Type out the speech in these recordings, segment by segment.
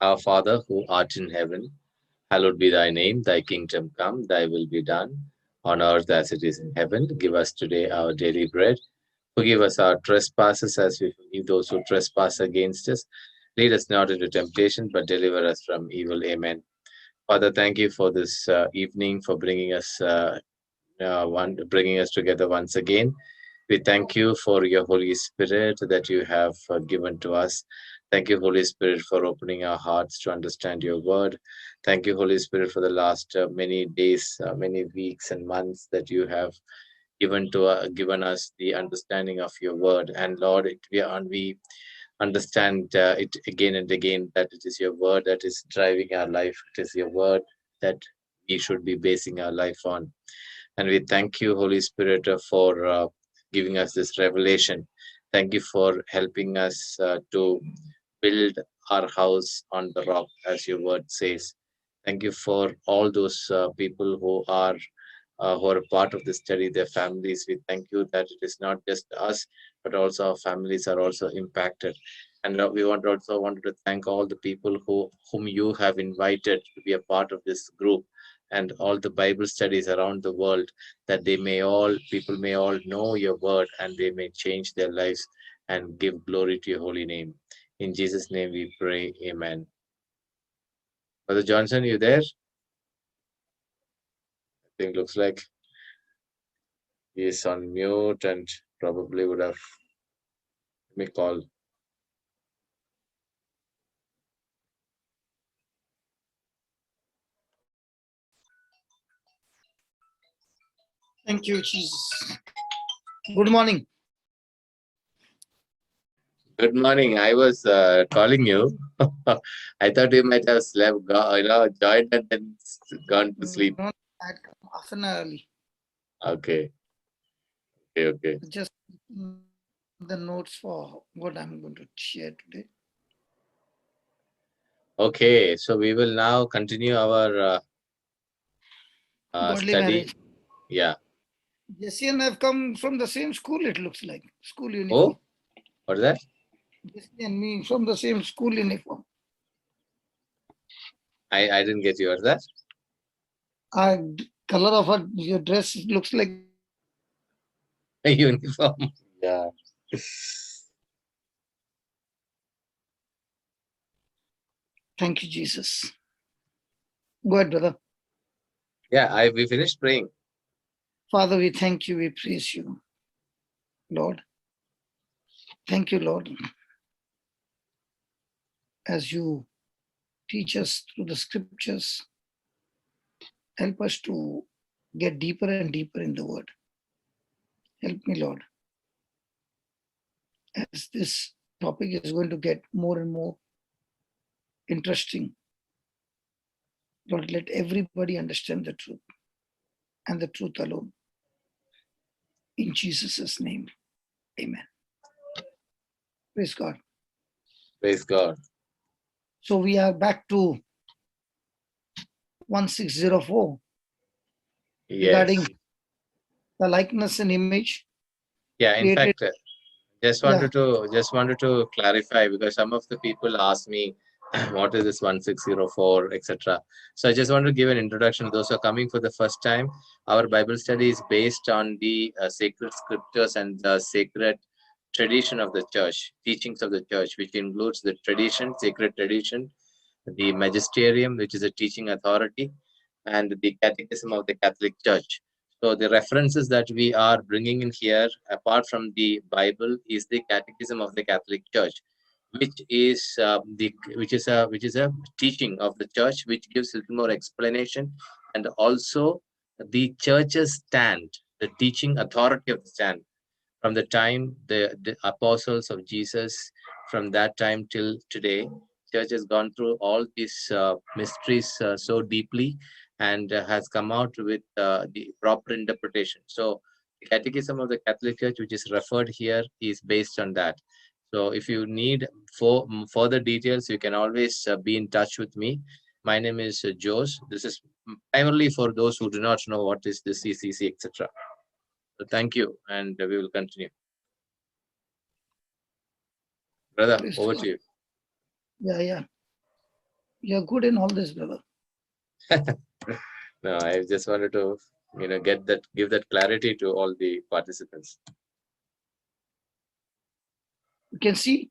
Our Father who art in heaven, hallowed be thy name. Thy kingdom come, thy will be done, on earth as it is in heaven. Give us today our daily bread. Forgive us our trespasses as we forgive those who trespass against us. Lead us not into temptation, but deliver us from evil. Amen. Father, thank you for this evening, for bringing us together once again. We thank you for your Holy Spirit that you have given to us. Thank you, Holy Spirit, for opening our hearts to understand your word. Thank you, Holy Spirit, for the last many days, many weeks, and months that you have given us the understanding of your word. And Lord, we understand it again and again that it is your word that is driving our life. It is your word that we should be basing our life on. And we thank you, Holy Spirit, for giving us this revelation. Thank you for helping us to build our house on the rock, as your word says. Thank you for all those people who are a part of the study, their families. We thank you that it is not just us, but also our families are also impacted. And we wanted to thank all the people whom you have invited to be a part of this group and all the Bible studies around the world, that people may all know your word and they may change their lives and give glory to your holy name. In Jesus' name we pray, amen. Brother Johnson, you there? I think looks like he is on mute and probably would have me call. Thank you, Jesus. Good morning. Good morning. I was calling you. I thought you might have slept, joined and then gone to sleep. No, I had come half an hour early. Okay. Okay. Just the notes for what I'm going to share today. Okay. So we will now continue our Godly study. marriage. Yeah. Jesse and I have come from the same school, it looks like. School Oh, uniform. what's that? Jesse and me from the same school uniform. I didn't get you. What's that? Color of your dress looks like Uniform. Yeah. Thank you, Jesus. Go ahead, brother. Yeah. We finished praying. Father, we thank you, we praise you, Lord. Thank you, Lord, as you teach us through the scriptures. Help us to get deeper and deeper in the word. Help me, Lord, as this topic is going to get more and more interesting. Lord, let everybody understand the truth and the truth alone. In Jesus' name, amen. Praise God. Praise God. So we are back to 1604 Yes. regarding the likeness and image. Yeah. In Created. fact, just wanted to clarify, because some of the people ask me what is this 1604, etc. So I just want to give an introduction. Those who are coming for the first time, our Bible study is based on the sacred scriptures and the sacred tradition of the church, teachings of the church, which includes the tradition, sacred tradition, the magisterium, which is a teaching authority, and the catechism of the Catholic Church. So the references that we are bringing in here, apart from the Bible, is the Catechism of the Catholic Church, which is a teaching of the Church, which gives a little more explanation, and also the Church's stand, the teaching authority of the stand, from the time the apostles of Jesus, from that time till today. Church has gone through all these mysteries so deeply, and has come out with the proper interpretation. So the Catechism of the Catholic Church, which is referred here, is based on that. So if you need further details, you can always be in touch with me. My name is Jose. This is primarily for those who do not know what is the CCC, etc. So thank you, and we will continue. Brother, Praise over God. to you. Yeah. You're good in all this, brother. No, I just wanted to, give that clarity to all the participants. You can see?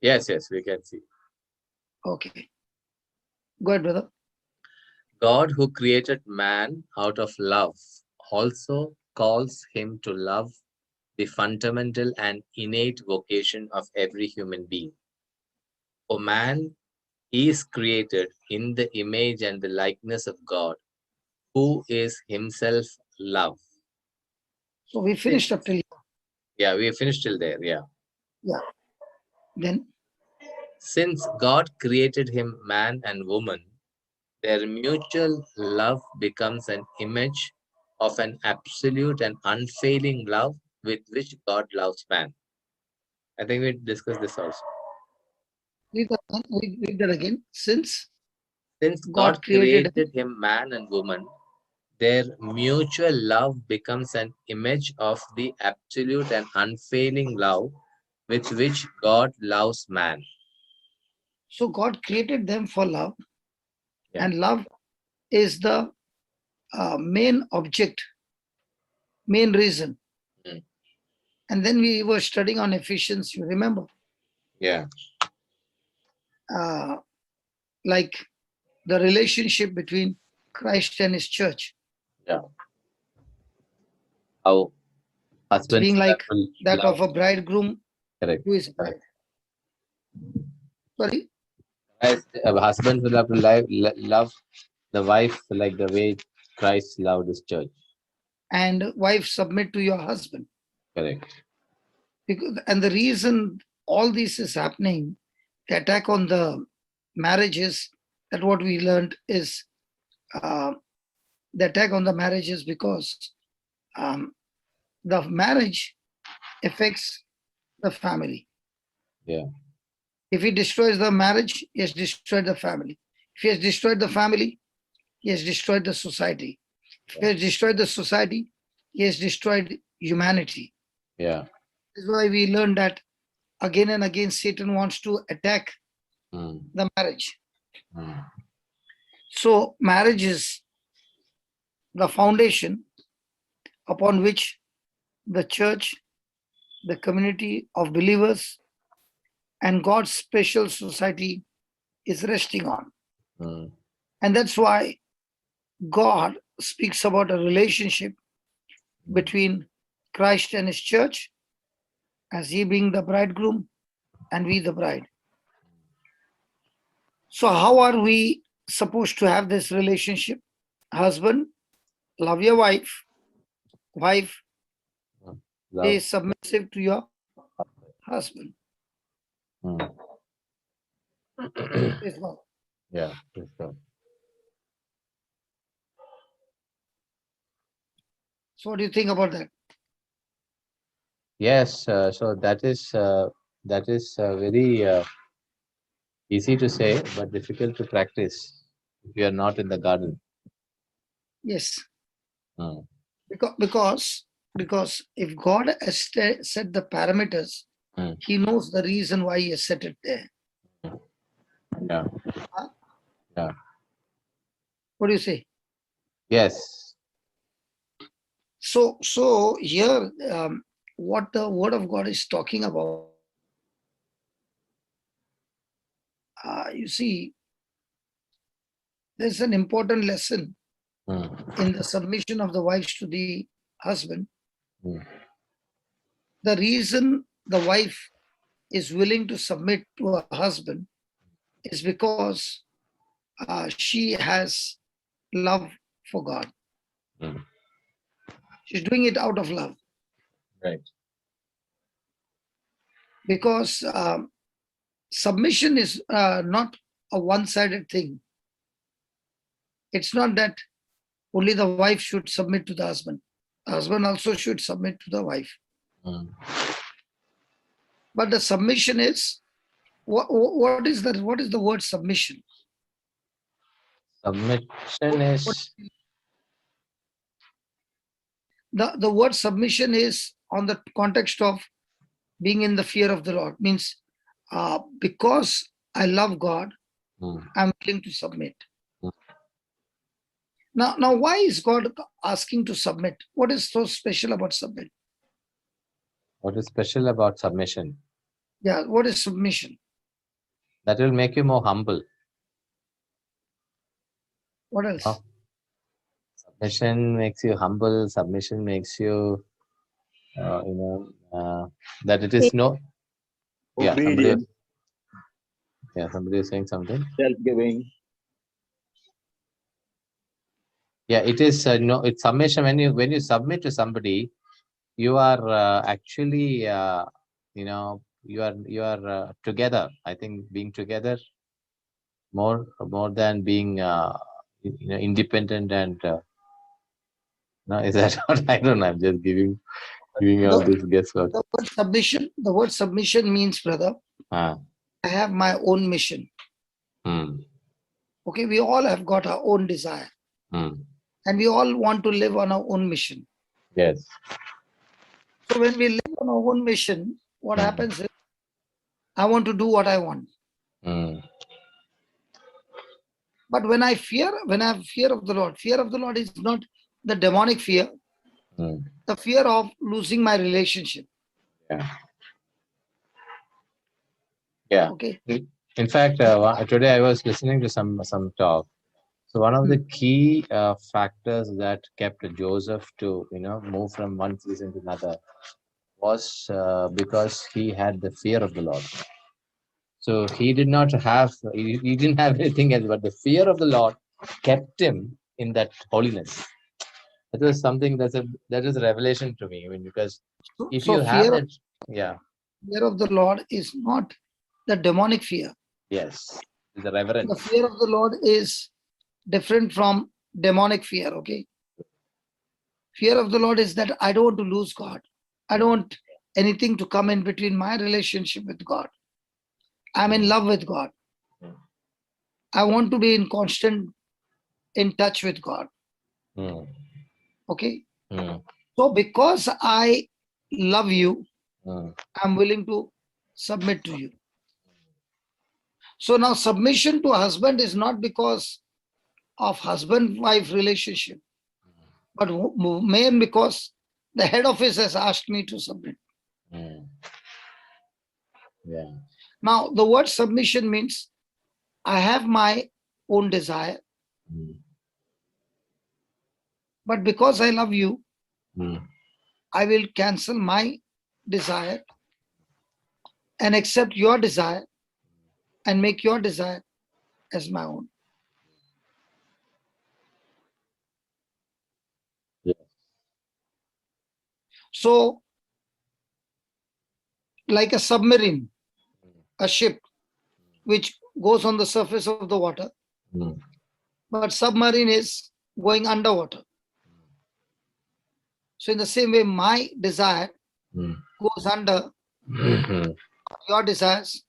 Yes, we can see. Okay. Go ahead, brother. God, who created man out of love, also calls him to love, the fundamental and innate vocation of every human being. For man is created in the image and the likeness of God, who is himself love. So we finished up till. Yeah, we finished till there. Yeah. Yeah. Then. Since God created him man and woman, their mutual love becomes an image of an absolute and unfailing love with which God loves man. I think we discussed this also. Read that again. Since God created him man and woman, their mutual love becomes an image of the absolute and unfailing love with which God loves man. So God created them for love, Yeah. and love is the main object, main reason. Mm. And then we were studying on Ephesians, you remember? Yeah. Like the relationship between Christ and his church. Yeah. How husbands being like that love. of a bridegroom. Correct. Who is bride. Sorry? As a husband will have to love the wife like the way Christ loved his church. And wife, submit to your husband. Correct. And the reason all this is happening, the attack on the marriages, that what we learned is the attack on the marriage is because the marriage affects the family. Yeah. If he destroys the marriage, he has destroyed the family. If he has destroyed the family, he has destroyed the society. If he has destroyed the society, he has destroyed humanity. Yeah. This is why we learn that again and again Satan wants to attack the marriage. So marriage is the foundation upon which the church, the community of believers, and God's special society is resting on. And that's why God speaks about a relationship between Christ and his church, as he being the bridegroom and we the bride. So how are we supposed to have this relationship? Husband, love your wife. Wife, be submissive to your husband. Yeah. So what do you think about that? Yes, so that is very easy to say, but difficult to practice if you are not in the garden. Yes. Because if God has set the parameters, he knows the reason why he has set it there. Yeah. Yeah. What do you say? Yes. So here, what the Word of God is talking about, you see, there's an important lesson in the submission of the wives to the husband. The reason the wife is willing to submit to her husband is because she has love for God. She's doing it out of love. Right. Because submission is not a one-sided thing. It's not that only the wife should submit to the husband. The husband also should submit to the wife. But the submission is, what is the word submission? Submission is the word submission is on the context of being in the fear of the Lord. Means because I love God, I'm willing to submit. Mm. Now, why is God asking to submit? What is so special about submit? What is special about submission? Yeah, what is submission? That will make you more humble. What else? Oh. Submission makes you humble. Submission makes you, that it is no. Yeah, Obedient, somebody is saying something. self-giving. Yeah, it is no. It's submission. When you submit to somebody, you are actually you are together. I think being together more than being independent and no, is that what? I don't know. I'm just giving all this guesswork. The word submission means, brother, Ah. I have my own mission. Okay, we all have got our own desire. And we all want to live on our own mission. Yes. So when we live on our own mission, what happens is, I want to do what I want. But when I have fear of the Lord is not the demonic fear, the fear of losing my relationship. Yeah. Okay. In fact, today I was listening to some talk. So one of the key factors that kept Joseph to move from one season to another was because he had the fear of the Lord. So he didn't have anything else, but the fear of the Lord kept him in that holiness. That was something that is a revelation to me. I mean, because if you have that, fear of the Lord is not the demonic fear. Yes, the reverence. The fear of the Lord is different from demonic fear. Okay. Fear of the Lord is that I don't want to lose God. I don't want anything to come in between my relationship with God. I'm in love with God. I want to be in touch with God. Okay. So because I love you, I'm willing to submit to you. So now submission to a husband is not because of husband-wife relationship, but main because the head office has asked me to submit. Yeah. Now the word submission means I have my own desire, but because I love you, I will cancel my desire and accept your desire and make your desire as my own. Yeah. So, like a submarine, a ship which goes on the surface of the water, but submarine is going underwater. So in the same way, my desire goes under, your desires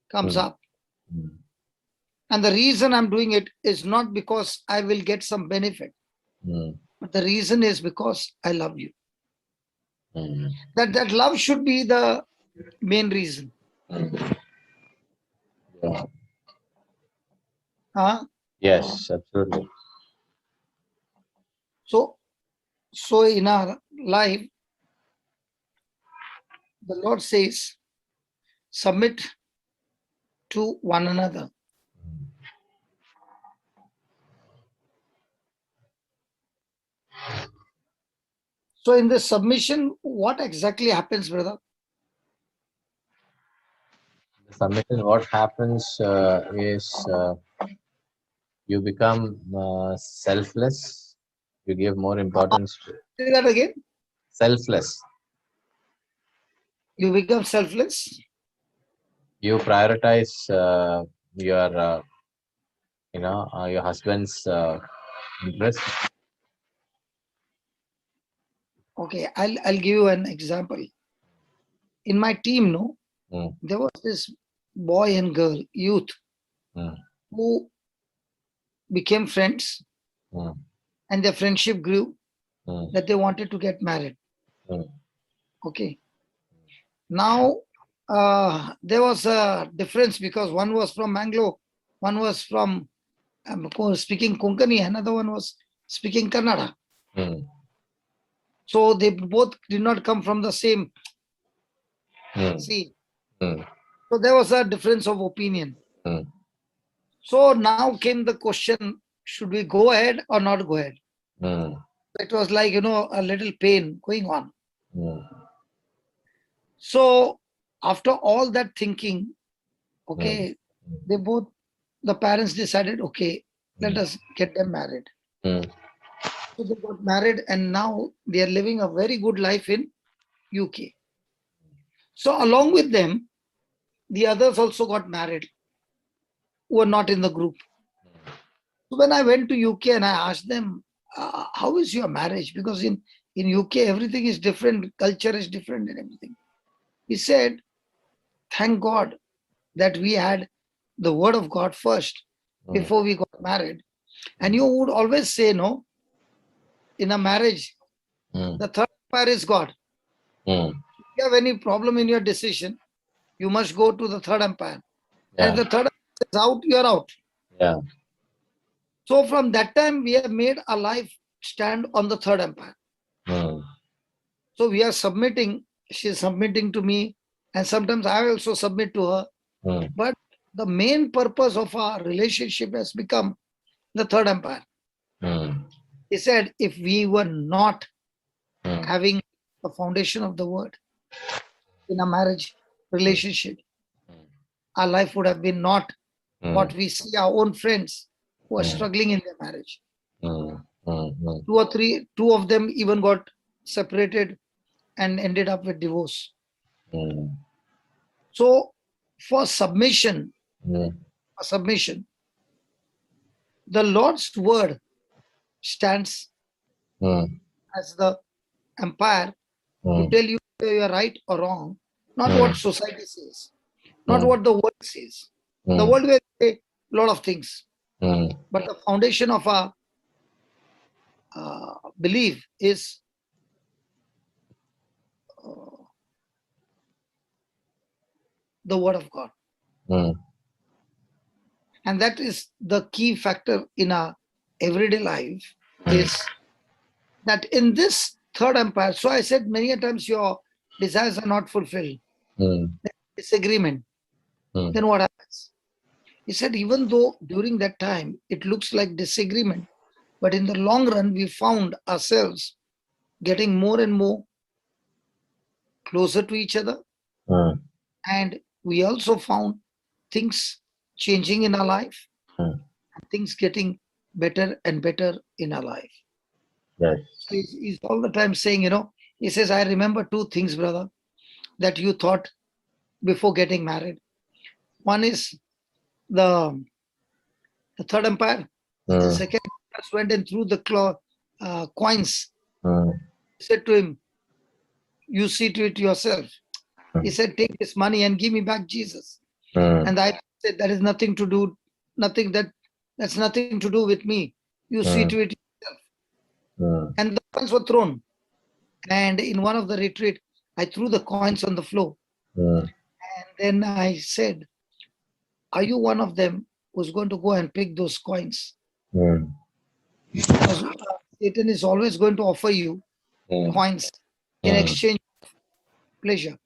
comes up. And the reason I'm doing it is not because I will get some benefit, but the reason is because I love you. That love should be the main reason. Yeah. Huh? Yes, absolutely. So in our life, the Lord says, submit to one another. So in this submission, what exactly happens, brother? The submission, what happens is you become selfless. You give more importance to Say that again. selfless. You become selfless. You prioritize your your husband's interest. Okay, I'll give you an example. In my team, there was this boy and girl, youth, who became friends, and their friendship grew that they wanted to get married. Okay. Now there was a difference because one was from Bangalore One was from speaking Konkani, another one was speaking Kannada. So they both did not come from the same sea. So there was a difference of opinion. So now came the question, should we go ahead or not go ahead? It was like, a little pain going on. So after all that thinking, okay, the parents decided, okay, let us get them married. So they got married and now they are living a very good life in UK. So along with them, the others also got married who were not in the group. So when I went to UK and I asked them, how is your marriage? Because in UK, everything is different, culture is different and everything. He said, thank God that we had the word of God first before we got married. And you would always say, no, in a marriage, the third umpire is God. If you have any problem in your decision, you must go to the third umpire. And if the third umpire is out, you are out. So from that time, we have made our life stand on the third umpire. So we are submitting, she is submitting to me, and sometimes I also submit to her. But the main purpose of our relationship has become the third umpire. He said, if we were not having the foundation of the word in a marriage relationship, our life would have been not what we see our own friends who are struggling in their marriage. Two of them even got separated and ended up with divorce. So for submission, the Lord's word stands as the umpire to tell you whether you are right or wrong, not what society says, not what the world says. The world will say a lot of things, but the foundation of our belief is the word of God. And that is the key factor in our everyday life, is that in this third umpire, so I said many a times your desires are not fulfilled. Disagreement. Then what happens? He said, even though during that time it looks like disagreement, but in the long run, we found ourselves getting more and more closer to each other. And we also found things changing in our life, and things getting better and better in our life. So he's all the time saying, he says, I remember two things, brother, that you thought before getting married. One is the third umpire. The second umpire went and threw the coins. He said to him, you see to it yourself. He said, take this money and give me back Jesus. And I said, that is nothing to do, that's nothing to do with me. You see to it yourself. And the coins were thrown. And in one of the retreat, I threw the coins on the floor. And then I said, are you one of them who's going to go and pick those coins? Because Satan is always going to offer you coins in exchange for pleasure.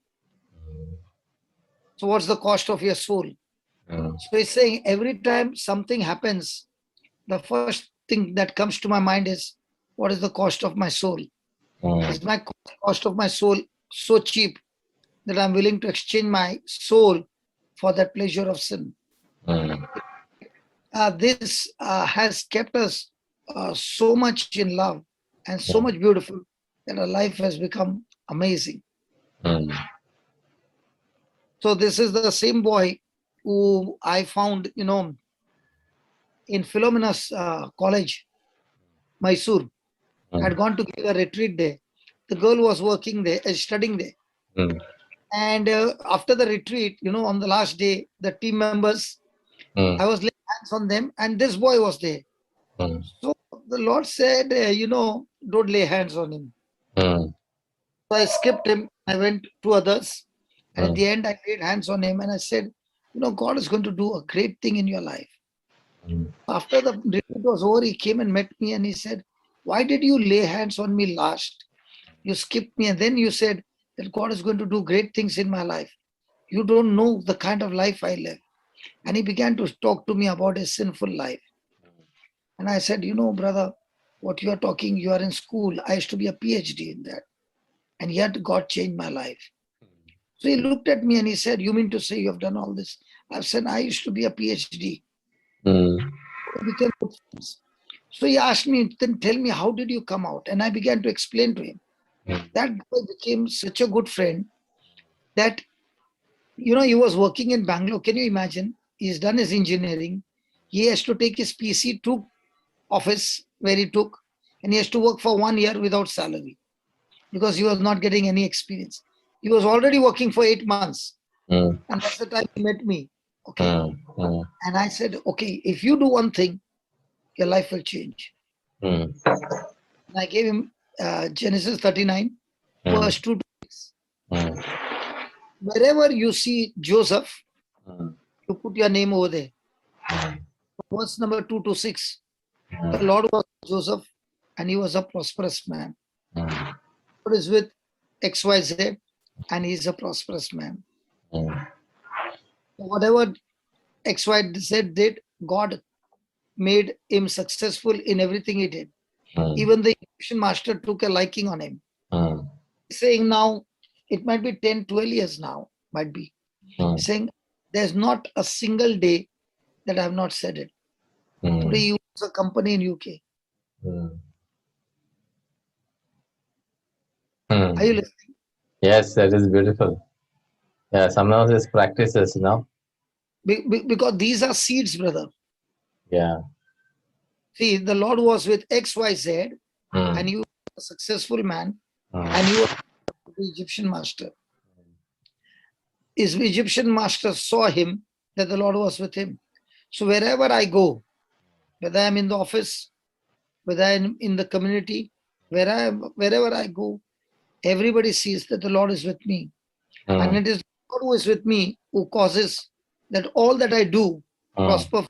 So what's the cost of your soul? So he's saying every time something happens, the first thing that comes to my mind is, what is the cost of my soul? Is my cost of my soul so cheap that I'm willing to exchange my soul for that pleasure of sin? This has kept us so much in love and so much beautiful that our life has become amazing. So this is the same boy who I found, in Philomena's college, Mysore. I'd gone to give a retreat there. The girl was working there, studying there. And after the retreat, on the last day, the team members, I was laying hands on them, and this boy was there. So the Lord said, don't lay hands on him. So I skipped him. I went to others. And at the end, I laid hands on him and I said, God is going to do a great thing in your life. After the retreat was over, he came and met me and he said, why did you lay hands on me last? You skipped me and then you said that God is going to do great things in my life. You don't know the kind of life I live. And he began to talk to me about his sinful life. And I said, brother, what you are talking, you are in school. I used to be a PhD in that. And yet God changed my life. So he looked at me and he said, you mean to say you have done all this? I said, I used to be a PhD. We became good friends. So he asked me, then tell me, how did you come out? And I began to explain to him. That guy became such a good friend that, he was working in Bangalore. Can you imagine? He's done his engineering. He has to take his PC to office where he took, and he has to work for 1 year without salary because he was not getting any experience. He was already working for 8 months. And that's the time he met me. Okay. And I said, okay, if you do one thing, your life will change. And I gave him Genesis 39, verse 2 to 6. Wherever you see Joseph, you put your name over there. Verse number 2 to 6. The Lord was Joseph and he was a prosperous man. God is with XYZ and he is a prosperous man. Whatever XYZ did, God made him successful in everything he did. Even the Egyptian master took a liking on him. Saying now, it might be 10, 12 years now, might be. Saying, there's not a single day that I have not said it. Today he owns a company in UK. Are you listening? Yes, that is beautiful. Yeah, some of his practices, Because these are seeds, brother. Yeah. See, the Lord was with XYZ and he was a successful man and he was the Egyptian master. His Egyptian master saw him that the Lord was with him. So wherever I go, whether I'm in the office, whether I'm in the community, wherever I go, everybody sees that the Lord is with me. And it is God who is with me who causes that all that I do prosper.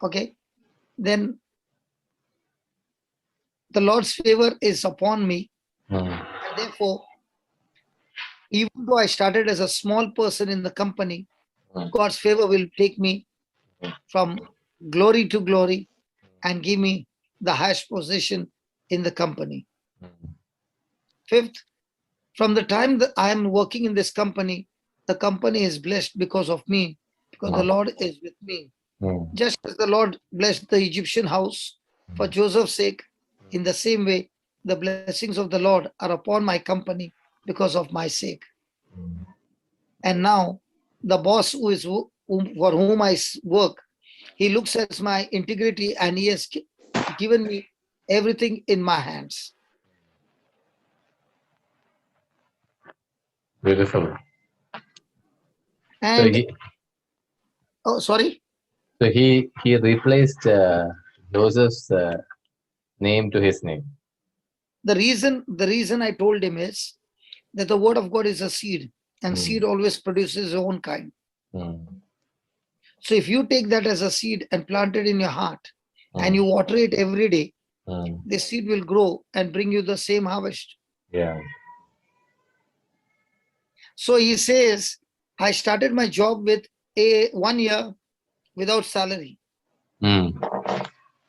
Okay? Then the Lord's favor is upon me. And therefore, even though I started as a small person in the company, God's favor will take me from glory to glory and give me the highest position in the company. Fifth, from the time that I am working in this company, the company is blessed because of me, because the Lord is with me. Just as the Lord blessed the Egyptian house for Joseph's sake, in the same way, the blessings of the Lord are upon my company because of my sake. And now, the boss for whom I work, he looks at my integrity and he has given me everything in my hands. Beautiful. And So he replaced Joseph's name to his name. The reason I told him is that the word of God is a seed, and seed always produces its own kind. So if you take that as a seed and plant it in your heart and you water it every day, the seed will grow and bring you the same harvest. Yeah. So he says, I started my job with 1 year without salary to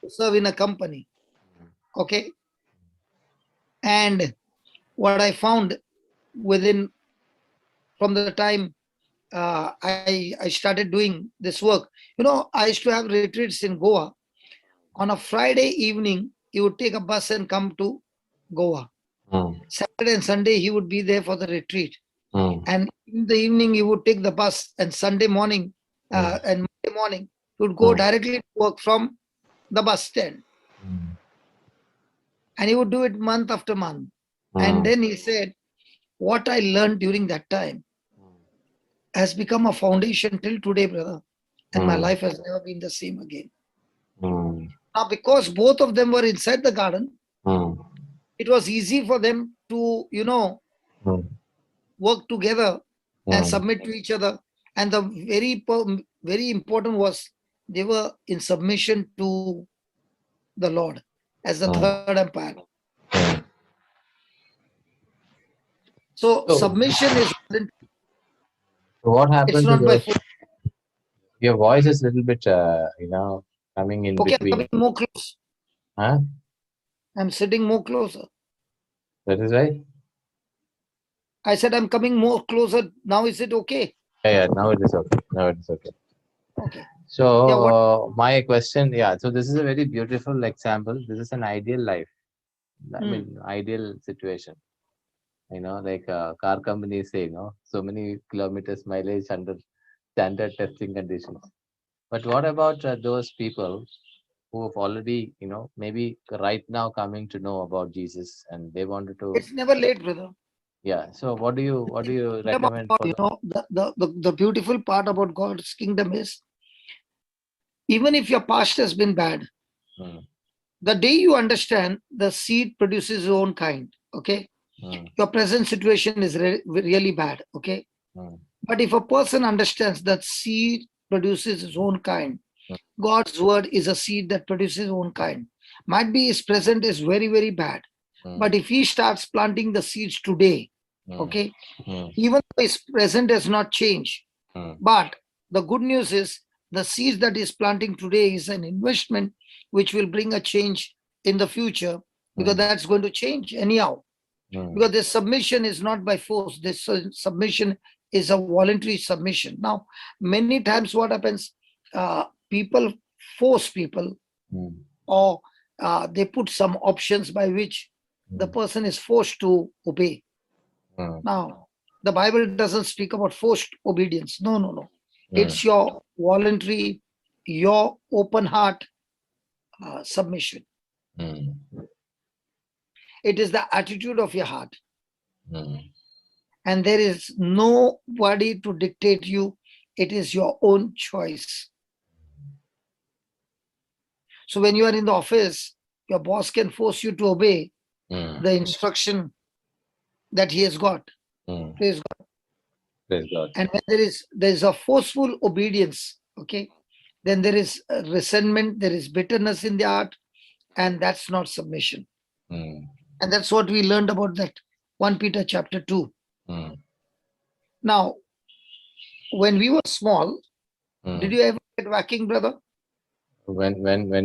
serve in a company. Okay. And what I found from the time I started doing this work, I used to have retreats in Goa. On a Friday evening, he would take a bus and come to Goa. Saturday and Sunday, he would be there for the retreat. And in the evening, he would take the bus, and Sunday morning and Monday morning, he would go directly to work from the bus stand. And he would do it month after month. And then he said, what I learned during that time has become a foundation till today, brother. And my life has never been the same again. Now, because both of them were inside the garden, it was easy for them to, work together and submit to each other. And the very important was they were in submission to the Lord as the third empire. So submission is So what it's happened to not by those? force. Your voice is a little bit, coming in Okay, I'm between. coming more close. Huh? I'm sitting more closer. That is right. I said I'm coming more closer. Now is it okay? Yeah. Now it is okay. Now it is okay. Okay. So Yeah, what my question, yeah. So this is a very beautiful example. This is an ideal life. I mean, ideal situation. Like car companies say, so many kilometers mileage under standard testing conditions. But what about those people who have already, maybe right now coming to know about Jesus and they wanted to, it's never late, brother. yeah. So what do you Kingdom of recommend God, for them? the beautiful part about God's kingdom is even if your past has been bad, Hmm. the day you understand the seed produces its own kind, okay? Hmm. Your present situation is really bad, okay? Hmm. But if a person understands that seed produces its own kind, Hmm. God's word is a seed that produces its own kind. Might be his present is very, very bad. Hmm. But if he starts planting the seeds today, Hmm. okay, Hmm. even though his present has not changed, Hmm. but the good news is the seeds that he's planting today is an investment which will bring a change in the future because that's going to change anyhow. Hmm. Because this submission is not by force, this submission is a voluntary submission. Now, many times what happens, people force people Hmm. or they put some options by which the person is forced to obey. Hmm. Now, the Bible doesn't speak about forced obedience. No, no, no. Hmm. It's your voluntary, your open heart submission. Hmm. It is the attitude of your heart. Hmm. And there is nobody to dictate you. It is your own choice. So when you are in the office, your boss can force you to obey Hmm. the instruction that he has got. Hmm. Praise God. Praise God. And when there is a forceful obedience, okay, then there is resentment, there is bitterness in the heart, and that's not submission. Hmm. And that's what we learned about that 1 Peter chapter 2. Hmm. Now, when we were small, Hmm. did you ever get whacking, brother? When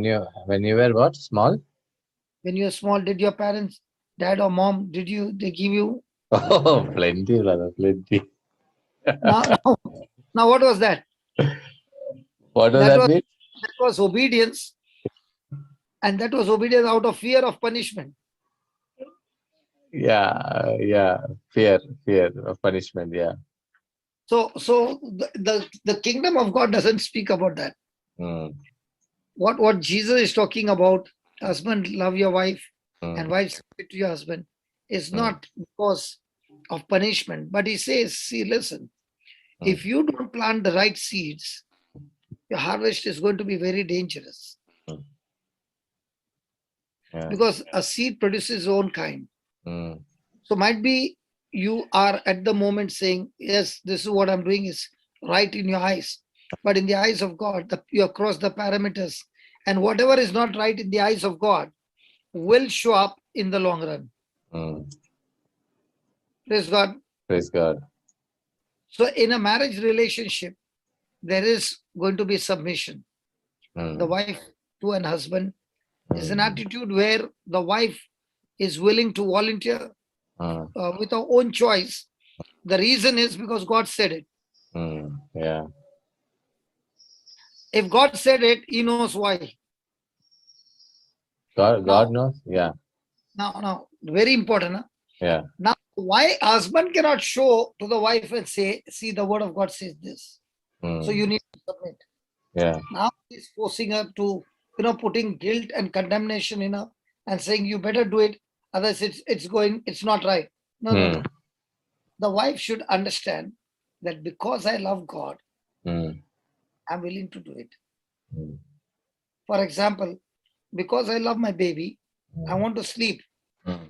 you were what, small? When you were small, did your parents, dad or mom, they give you? Oh, plenty, brother, plenty. Now, now, now what was that? What does That that was mean? that was obedience, and that was obedience out of fear of punishment. Yeah. Fear of punishment. Yeah. So the kingdom of God doesn't speak about that. Hmm. What Jesus is talking about, husband, love your wife, Hmm. and wife, submit to your husband, is Hmm. not because of punishment. But he says, see, listen, Hmm. if you don't plant the right seeds, your harvest is going to be very dangerous. Hmm. Yeah. Because a seed produces its own kind. Hmm. So might be you are at the moment saying, yes, this is what I'm doing is right in your eyes. But in the eyes of God, you have crossed the parameters. And whatever is not right in the eyes of God will show up in the long run. Hmm. Praise God. Praise God. So in a marriage relationship, there is going to be submission. Hmm. The wife to an husband is an Hmm. attitude where the wife is willing to volunteer Hmm. with her own choice. The reason is because God said it. Hmm. Yeah. If God said it, he knows why. God Now, knows. Yeah. very important. Huh? Yeah. Now, why husband cannot show to the wife and say, see, the word of God says this. So Hmm. you need to submit. Yeah. Now he's forcing her to, putting guilt and condemnation in her and saying, you better do it. Otherwise it's not right. No, no, Hmm. no. The wife should understand that because I love God, Hmm. I'm willing to do it. Hmm. For example, because I love my baby, I want to sleep. Hmm.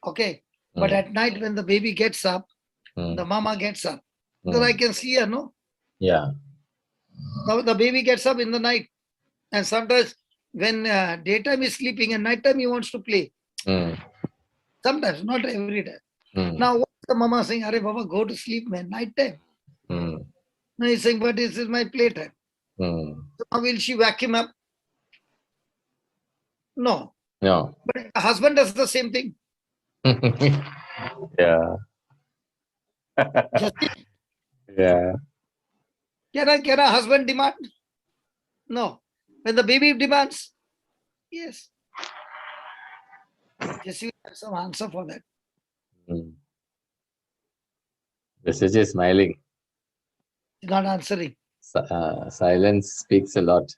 Okay. But at night when the baby gets up, Hmm. the mama gets up. Because Hmm. I can see her, no? Yeah. The baby gets up in the night, and sometimes when daytime is sleeping and nighttime he wants to play. Sometimes, not every time. Now, what's the mama saying? Arey Baba, go to sleep, man, nighttime. Now he's saying, but this is my playtime. So how will she whack him up? No. No. But the husband does the same thing. Yeah. Yeah. Can a husband demand? No. When the baby demands, yes. Just you have some answer for that. The Sage is smiling. He's not answering. Silence speaks a lot.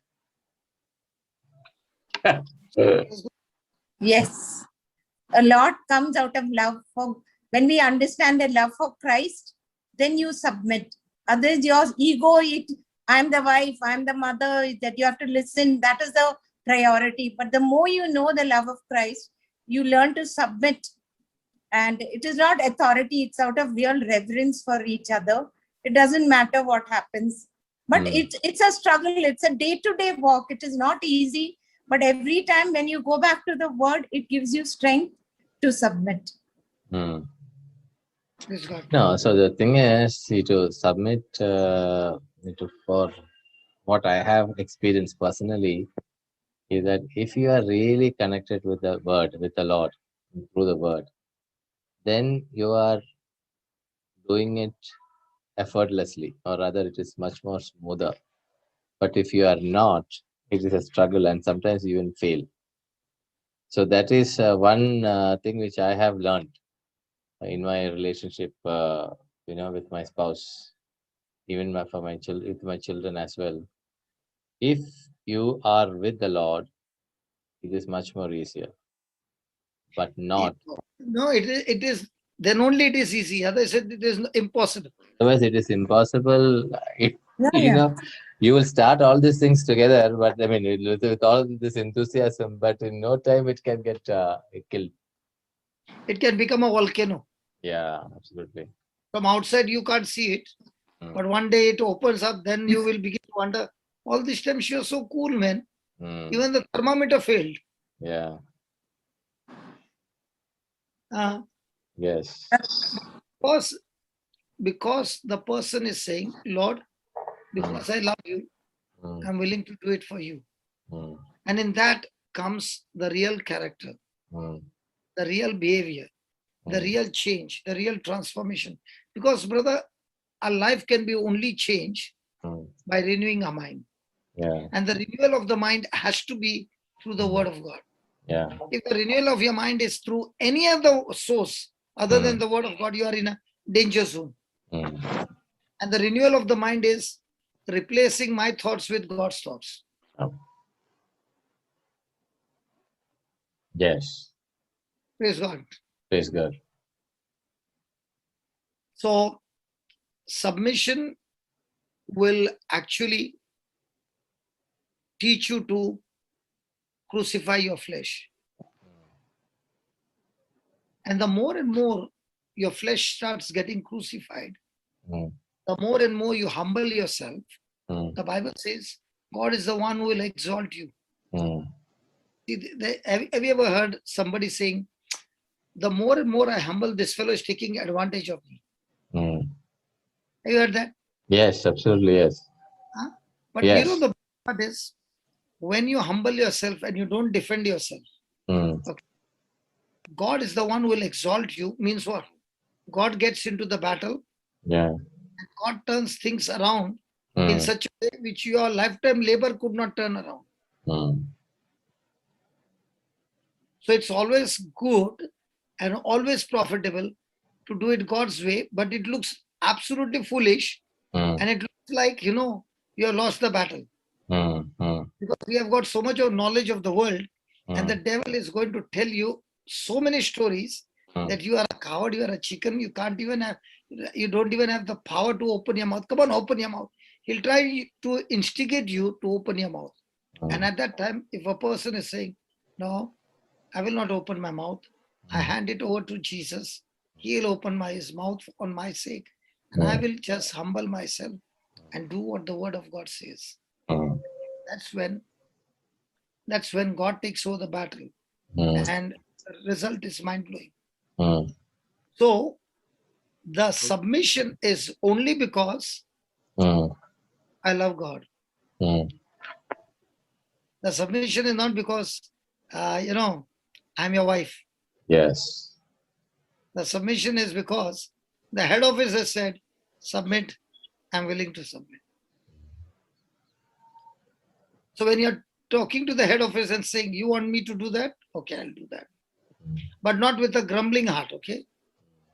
Yes. A lot comes out of love for, when we understand the love for Christ, then you submit. Otherwise, your ego, I'm the wife, I'm the mother, that you have to listen. That is the priority. But the more you know the love of Christ, you learn to submit. And it is not authority, it's out of real reverence for each other. It doesn't matter what happens. But it's a struggle. It's a day-to-day walk. It is not easy. But every time when you go back to the word, it gives you strength to submit. No, so the thing is, to submit for what I have experienced personally is that if you are really connected with the word, with the Lord, through the word, then you are doing it effortlessly, or rather it is much more smoother. But if you are not, it is a struggle and sometimes you even fail. So that is one thing which I have learned in my relationship, with my spouse, even for my with my children as well. If you are with the Lord, it is much more easier. But not. No, it is. Then only it is easy. Otherwise, it is impossible. Otherwise, it is impossible. You will start all these things together, but I mean, with all this enthusiasm, but in no time it can get killed. It can become a volcano. Yeah, absolutely. From outside, you can't see it. But one day it opens up, then you will begin to wonder, all this time she was so cool, man. Even the thermometer failed. Yeah. Yes. Because the person is saying, Lord, because I love you, I'm willing to do it for you. And in that comes the real character, the real behavior, the real change, the real transformation. Because, brother, our life can be only changed by renewing our mind. Yeah. And the renewal of the mind has to be through the word of God. Yeah. If the renewal of your mind is through any other source other than the word of God, you are in a danger zone. And the renewal of the mind is replacing my thoughts with God's thoughts. Yes. Praise God. Praise God. So submission will actually teach you to crucify your flesh. And the more and more your flesh starts getting crucified, the more and more you humble yourself. The Bible says God is the one who will exalt you. Have you ever heard somebody saying, the more and more I humble, this fellow is taking advantage of me? Have you heard that? Yes, absolutely, yes. But you know the part is, when you humble yourself and you don't defend yourself, okay, God is the one who will exalt you. Means what? God gets into the battle. Yeah. And God turns things around in such a way which your lifetime labor could not turn around. So it's always good and always profitable to do it God's way, but it looks absolutely foolish and it looks like, you have lost the battle. Because we have got so much of knowledge of the world and the devil is going to tell you so many stories that you are a coward, you are a chicken, you don't even have the power to open your mouth. Come on, open your mouth. He'll try to instigate you to open your mouth. And at that time, if a person is saying, no, I will not open my mouth, I hand it over to Jesus. He'll open his mouth on my sake. And I will just humble myself. and do what the word of God says. Mm. That's when God takes over the battle, Mm. and the result is mind-blowing. Mm. So the submission is only because Mm. I love God. Mm. The submission is not because, I'm your wife. Yes. The submission is because the head office has said, submit, I'm willing to submit. So when you're talking to the head office and saying, you want me to do that? Okay, I'll do that. But not with a grumbling heart, okay?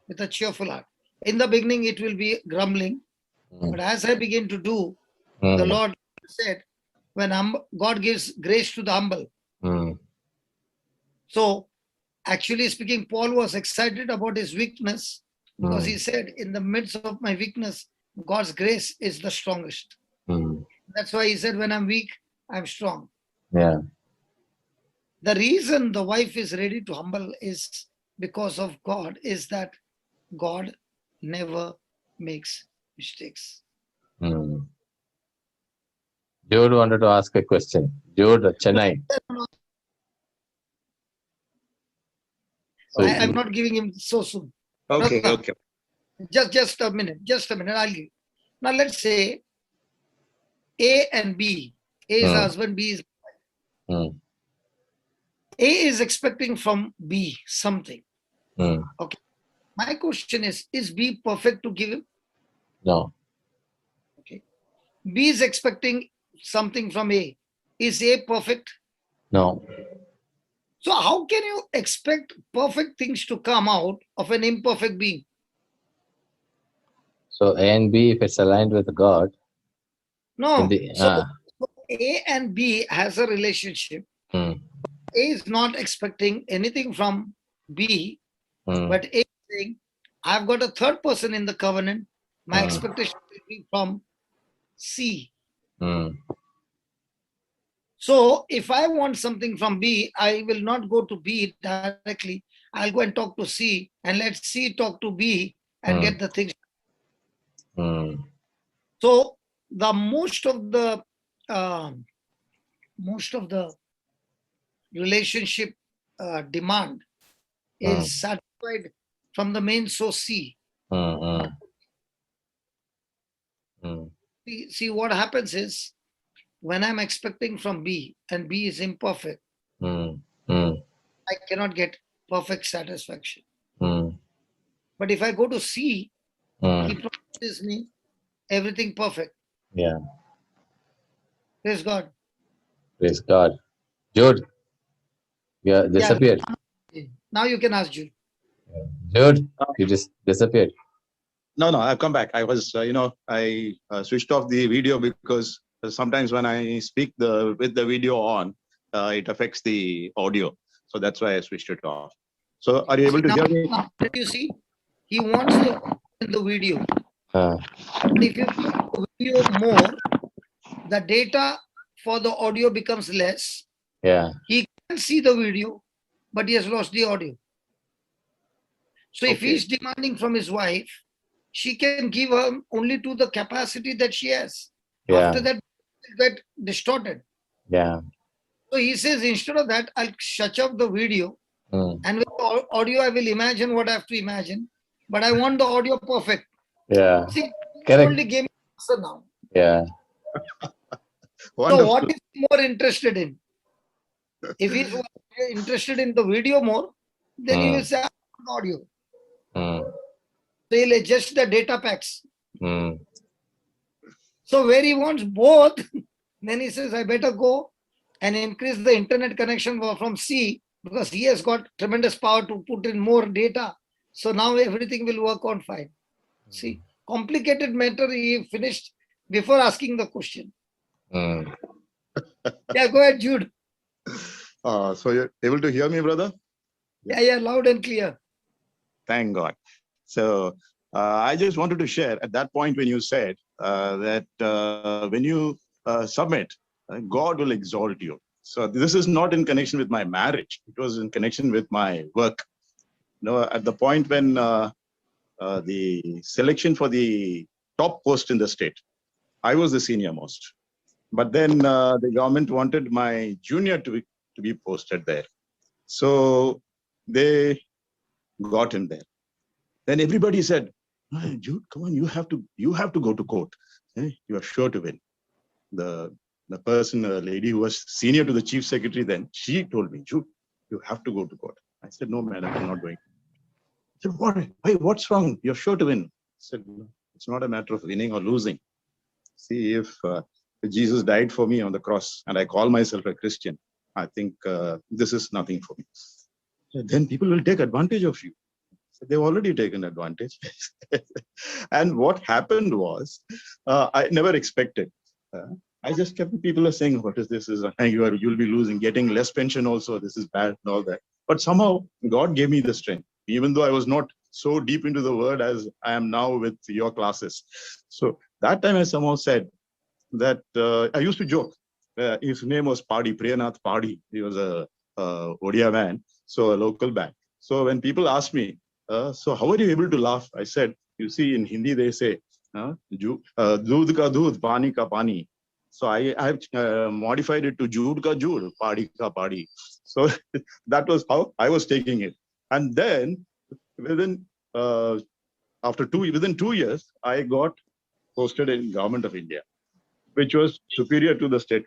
With a cheerful heart. In the beginning, it will be grumbling. But as I begin to do, the Lord said, when God gives grace to the humble. Mm. So actually speaking, Paul was excited about his weakness because he said, in the midst of my weakness, God's grace is the strongest. Mm. That's why he said, when I'm weak, I'm strong. Yeah. The reason the wife is ready to humble is because of God, is that God never makes mistakes. Mm. Jude wanted to ask a question. Jude, Chennai. So I'm not giving him so soon. Okay, No. okay. Just a minute. I'll give. Now let's say A and B. A is husband, B is Mm. A is expecting from B something. Mm. Okay. My question is B perfect to give him? No. Okay. B is expecting something from A. Is A perfect? No. So how can you expect perfect things to come out of an imperfect being? So A and B, if it's aligned with God, No. So A and B has a relationship. A is not expecting anything from B, but A is saying, I've got a third person in the covenant. My expectation will be from C. So if I want something from B, I will not go to B directly. I'll go and talk to C, and let C talk to B and get the things. So the most of the relationship demand is satisfied from the main source C. See what happens is, when I'm expecting from B and B is imperfect, I cannot get perfect satisfaction. But if I go to C, he promises me everything perfect. Yeah. Praise God. Praise God. Jude, you disappeared. Now you can ask Jude. Jude, you just disappeared. No, I've come back. I was, I switched off the video because sometimes when I speak with the video on, it affects the audio. So that's why I switched it off. So are you able to hear me? Now, did you see? He wants the video. But if you put the video more, the data for the audio becomes less. Yeah. He can see the video, but he has lost the audio. So if he's demanding from his wife, she can give her only to the capacity that she has. Yeah. After that, it get distorted. Yeah. So he says, instead of that, I'll shut off the video, and with the audio, I will imagine what I have to imagine. But I want the audio perfect. Yeah. See, Correct. only gave me answer now. Yeah. So what is he more interested in? If he's interested in the video more, then he will say audio. So he'll adjust the data packs. So where he wants both, then he says, I better go and increase the internet connection from C, because he has got tremendous power to put in more data. So now everything will work on fine. See, complicated matter he finished before asking the question. Yeah, go ahead, Jude. So you're able to hear me, brother? Yeah, loud and clear. Thank God. So I just wanted to share at that point when you said that when you submit, God will exalt you. So this is not in connection with my marriage. It was in connection with my work. At the point when the selection for the top post in the state, I was the senior most. But then the government wanted my junior to be posted there. So they got him there. Then everybody said, "Hey, Jude, come on, you have to go to court. You are sure to win." The person, a lady who was senior to the chief secretary then, she told me, "Jude, you have to go to court." I said, "No, madam, I'm not going." She said, "What? Why, what's wrong? You're sure to win." I said, "No, it's not a matter of winning or losing. See, if Jesus died for me on the cross and I call myself a Christian, I think this is nothing for me. Then people will take advantage of you." So they've already taken advantage. And what happened was, I never expected. I just kept, people are saying, "What is this? You'll be losing, getting less pension also. This is bad," and all that. But somehow God gave me the strength, even though I was not so deep into the word as I am now with your classes. So that time I somehow said that I used to joke. His name was Padi, Priyanath Padi. He was a Odia man, so a local man. So when people ask me, "So how are you able to laugh?" I said, "You see, in Hindi they say, Doodh ka doodh, pani ka pani." So I've modified it to Jood ka jood, Padi ka padi. So that was how I was taking it. And then within 2 years, I got posted in Government of India, which was superior to the state.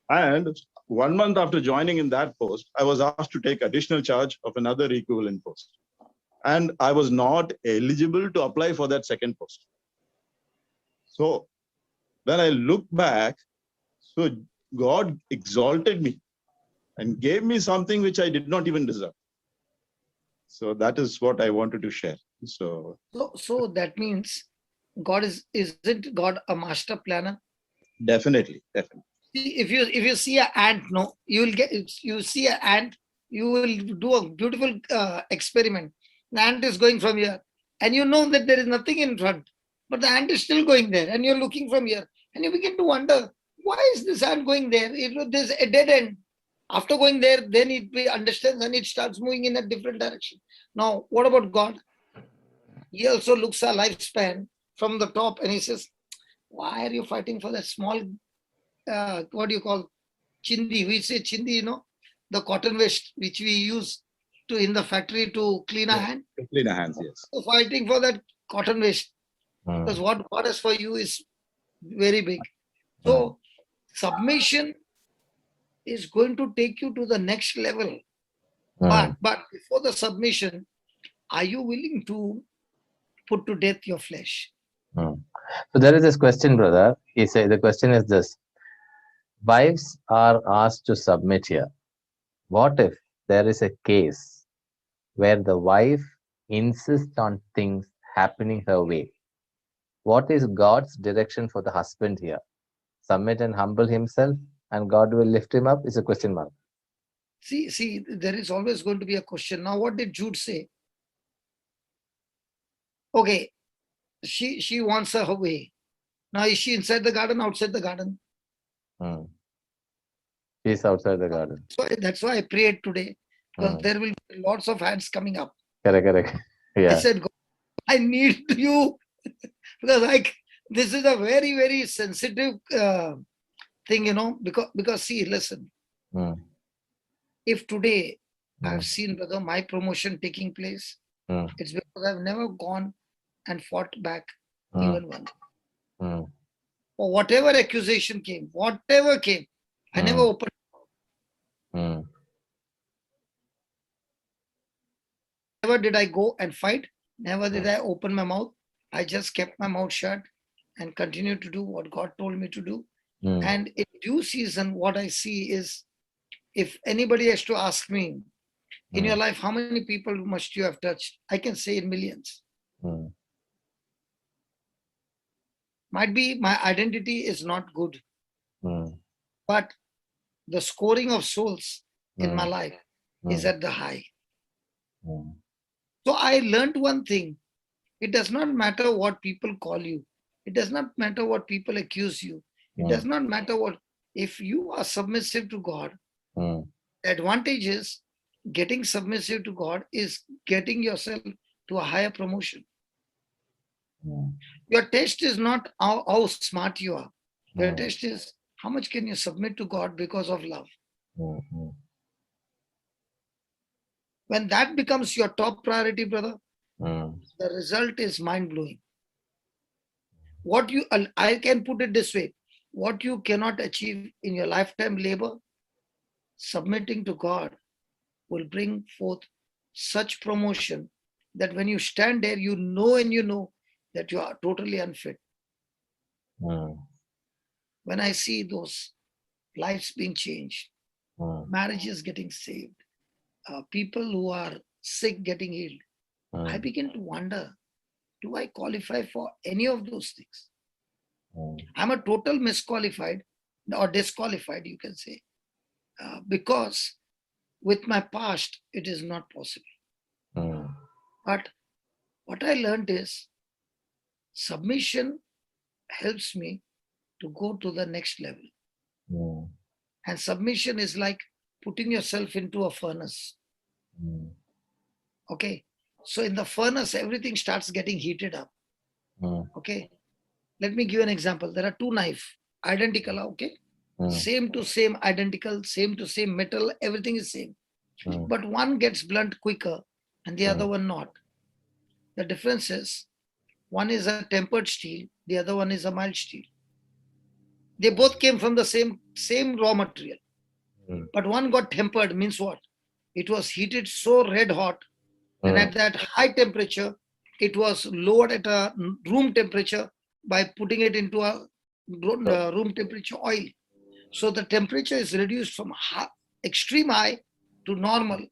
And 1 month after joining in that post, I was asked to take additional charge of another equivalent post. And I was not eligible to apply for that second post. So when I look back, so God exalted me and gave me something which I did not even deserve. So that is what I wanted to share. So that means God isn't God a master planner? definitely. See, if you see an ant, no, you see an ant, you will do a beautiful experiment. The ant is going from here, and you know that there is nothing in front, but the ant is still going there, and you're looking from here, and you begin to wonder, why is this ant going there? There's a dead end. After going there, then it understands and it starts moving in a different direction. Now, what about God? He also looks our lifespan from the top, and he says, "Why are you fighting for that small, what do you call, chindi?" We say chindi, the cotton waste which we use in the factory to clean our hand. To clean our hands, yes. So fighting for that cotton waste, because what God has for you is very big. So submission is going to take you to the next level. But before the submission, are you willing to put to death your flesh? So there is this question, brother. The question is this: wives are asked to submit here. What if there is a case where the wife insists on things happening her way? What is God's direction for the husband here? Submit and humble himself, and God will lift him up? Is a question mark. See, there is always going to be a question. Now, what did Jude say? Okay, she wants her way. Now, is she inside the garden, outside the garden? She's outside the garden. That's why I prayed today, because there will be lots of hands coming up. Correct. Yeah. I said, God, I need you, because this is a very, very sensitive thing, because see, listen, if today I've seen, brother, my promotion taking place, it's because I've never gone and fought back even once. Or whatever accusation came, whatever came, I never opened. Never did I go and fight. Never did I open my mouth. I just kept my mouth shut and continued to do what God told me to do. And in due season, what I see is, if anybody has to ask me, in your life, how many people must you have touched? I can say in millions. Might be my identity is not good, but the scoring of souls in my life is at the high. So I learned one thing. It does not matter what people call you. It does not matter what people accuse you. It does not matter if you are submissive to God. The advantage is getting submissive to God is getting yourself to a higher promotion. Your test is not how smart you are. Your Mm. test is how much can you submit to God because of love. Mm. When that becomes your top priority, brother, Mm. the result is mind-blowing. I can put it this way, what you cannot achieve in your lifetime labor, submitting to God will bring forth such promotion that when you stand there, you know that you are totally unfit. Mm. When I see those lives being changed, Mm. marriages getting saved, people who are sick getting healed, I Mm. begin to wonder, do I qualify for any of those things? Mm. I'm a total misqualified or disqualified, you can say, because with my past, it is not possible. Mm. But what I learned is submission helps me to go to the next level. Mm. And submission is like putting yourself into a furnace. Mm. Okay. So in the furnace, everything starts getting heated up. Mm. Okay. Let me give an example. There are two knives, identical. Okay. Mm. Same to same, identical, same to same metal, everything is same. Mm. But one gets blunt quicker and the other Mm. one not. The difference is one is a tempered steel, the other one is a mild steel. They both came from the same raw material, Mm. but one got tempered means what? It was heated so red hot, and Mm. at that high temperature, it was lowered at a room temperature by putting it into a room temperature oil. So the temperature is reduced from extreme high to normal.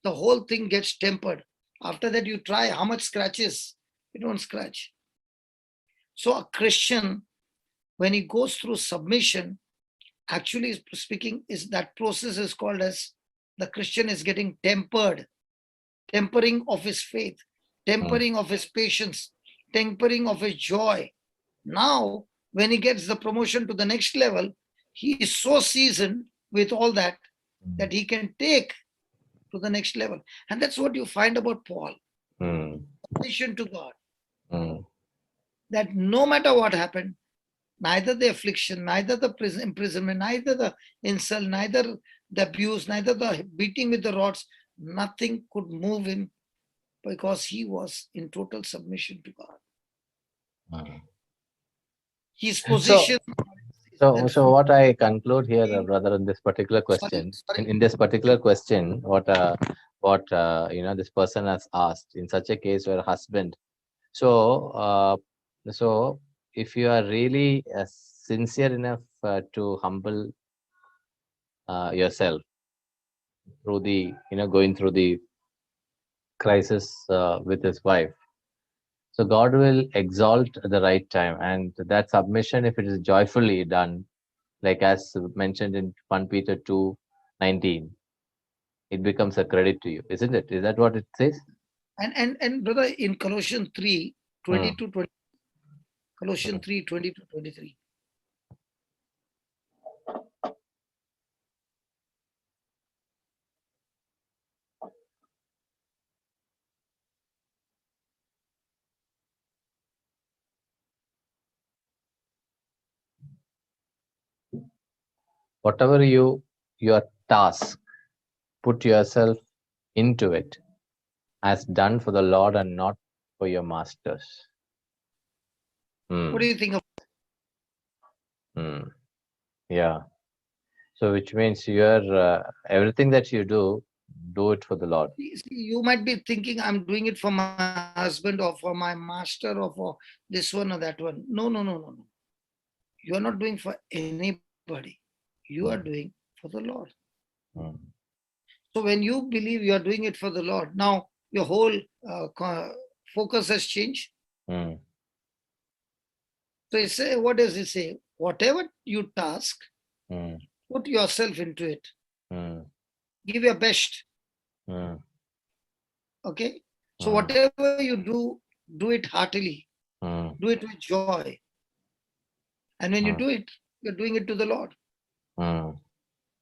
The whole thing gets tempered. After that, you try how much scratches, it won't scratch. So a Christian, when he goes through submission, actually speaking, is that process is called as the Christian is getting tempered, tempering of his faith, tempering of his patience, tempering of his joy. Now, when he gets the promotion to the next level, he is so seasoned with all that that he can take to the next level. And that's what you find about Paul. Mm. Submission to God. Mm. That no matter what happened, neither the affliction, neither the imprisonment, neither the insult, neither the abuse, neither the beating with the rods, nothing could move him because he was in total submission to God. Mm. His So, position. so what I conclude here, brother, in this particular question, Sorry. in this particular question, what this person has asked, in such a case where husband, so if you are really sincere enough to humble yourself through the going through the crisis with his wife, so God will exalt at the right time, and that submission, if it is joyfully done, like as mentioned in 1 Peter 2:19, it becomes a credit to you, isn't it? Is that what it says? And brother, in Colossians 3, 20 Mm. to 20, Colossians 3, 20 to 23. Whatever your task, put yourself into it as done for the Lord and not for your masters. What do you think of? Yeah. So which means everything that you do it for the Lord. See, you might be thinking I'm doing it for my husband or for my master or for this one or that one. No. You are not doing for anybody. You are doing for the Lord. Mm. So when you believe you are doing it for the Lord, now your whole focus has changed. Mm. So it say, what does it say? Whatever you task, Mm. put yourself into it. Mm. Give your best. Mm. Okay. So Mm. whatever you do it heartily. Mm. Do it with joy. And when you do it, you're doing it to the Lord. Mm.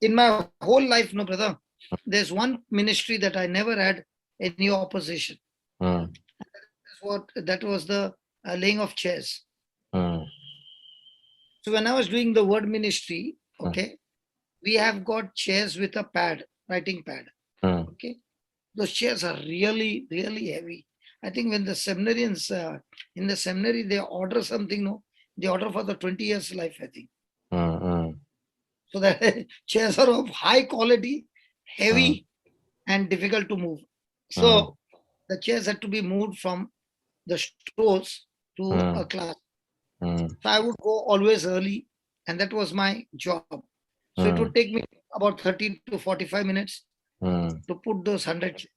In my whole life, no, brother, there's one ministry that I never had any opposition. Mm. That was the laying of chairs. Mm. So when I was doing the word ministry, okay, we have got chairs with a pad, writing pad. Mm. Okay, those chairs are really, really heavy. I think when the seminarians in the seminary they order something, no, they order for the 20 years life, I think. Mm. So the chairs are of high quality, heavy, and difficult to move. So the chairs had to be moved from the stores to a class. Mm. So I would go always early, and that was my job. So it would take me about 30 to 45 minutes Mm. to put those 100 chairs.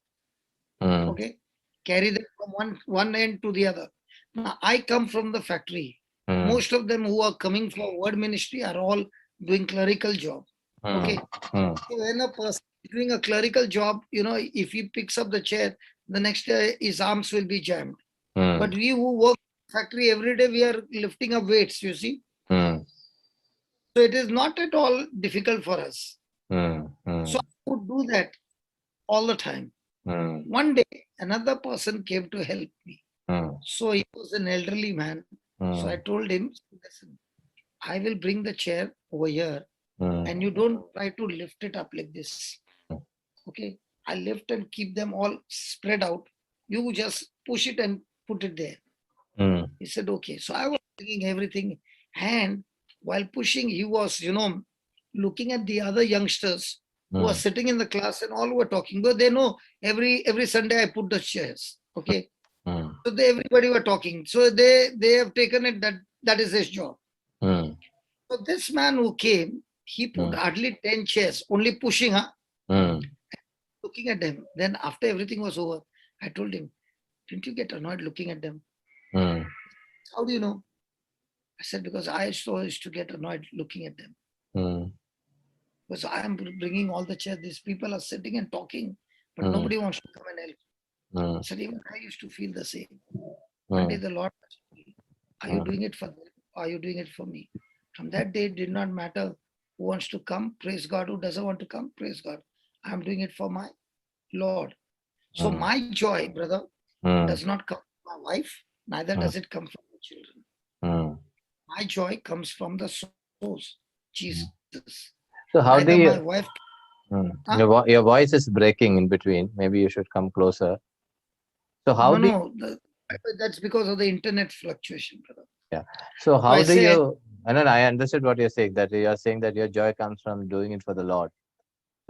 Mm. Okay, carry them from one end to the other. Now I come from the factory. Most of them who are coming for word ministry are all doing clerical job. Okay, so when a person is doing a clerical job, if he picks up the chair, the next day his arms will be jammed. But we who work in the factory every day, we are lifting up weights, you see. So it is not at all difficult for us. So I would do that all the time. One day, another person came to help me. So he was an elderly man. So I told him, listen, I will bring the chair over here and you don't try to lift it up like this. Okay, I lift and keep them all spread out. You just push it and put it there. He said, okay. So I was bringing everything. And while pushing, he was, looking at the other youngsters who are sitting in the class and all were talking. But they know every Sunday I put the chairs. Okay. So everybody were talking. So they have taken it that is his job. So this man who came, he put hardly 10 chairs, only pushing, looking at them. Then after everything was over, I told him, didn't you get annoyed looking at them? How do you know? I said, because I used to get annoyed looking at them. Because I am bringing all the chairs. These people are sitting and talking, but nobody wants to come and help. I said, even I used to feel the same. One day the Lord asked me, are you doing it for them? Or are you doing it for me? From that day, it did not matter who wants to come, praise God. Who doesn't want to come, praise God. I'm doing it for my Lord. So my joy, brother, does not come from my wife, neither does it come from the children. My joy comes from the source, Jesus. So how Neither do you? my wife. Your voice is breaking in between. Maybe you should come closer. So how that's because of the internet fluctuation, brother. Yeah. So how do you? I understood what you're saying. That you are saying that your joy comes from doing it for the Lord.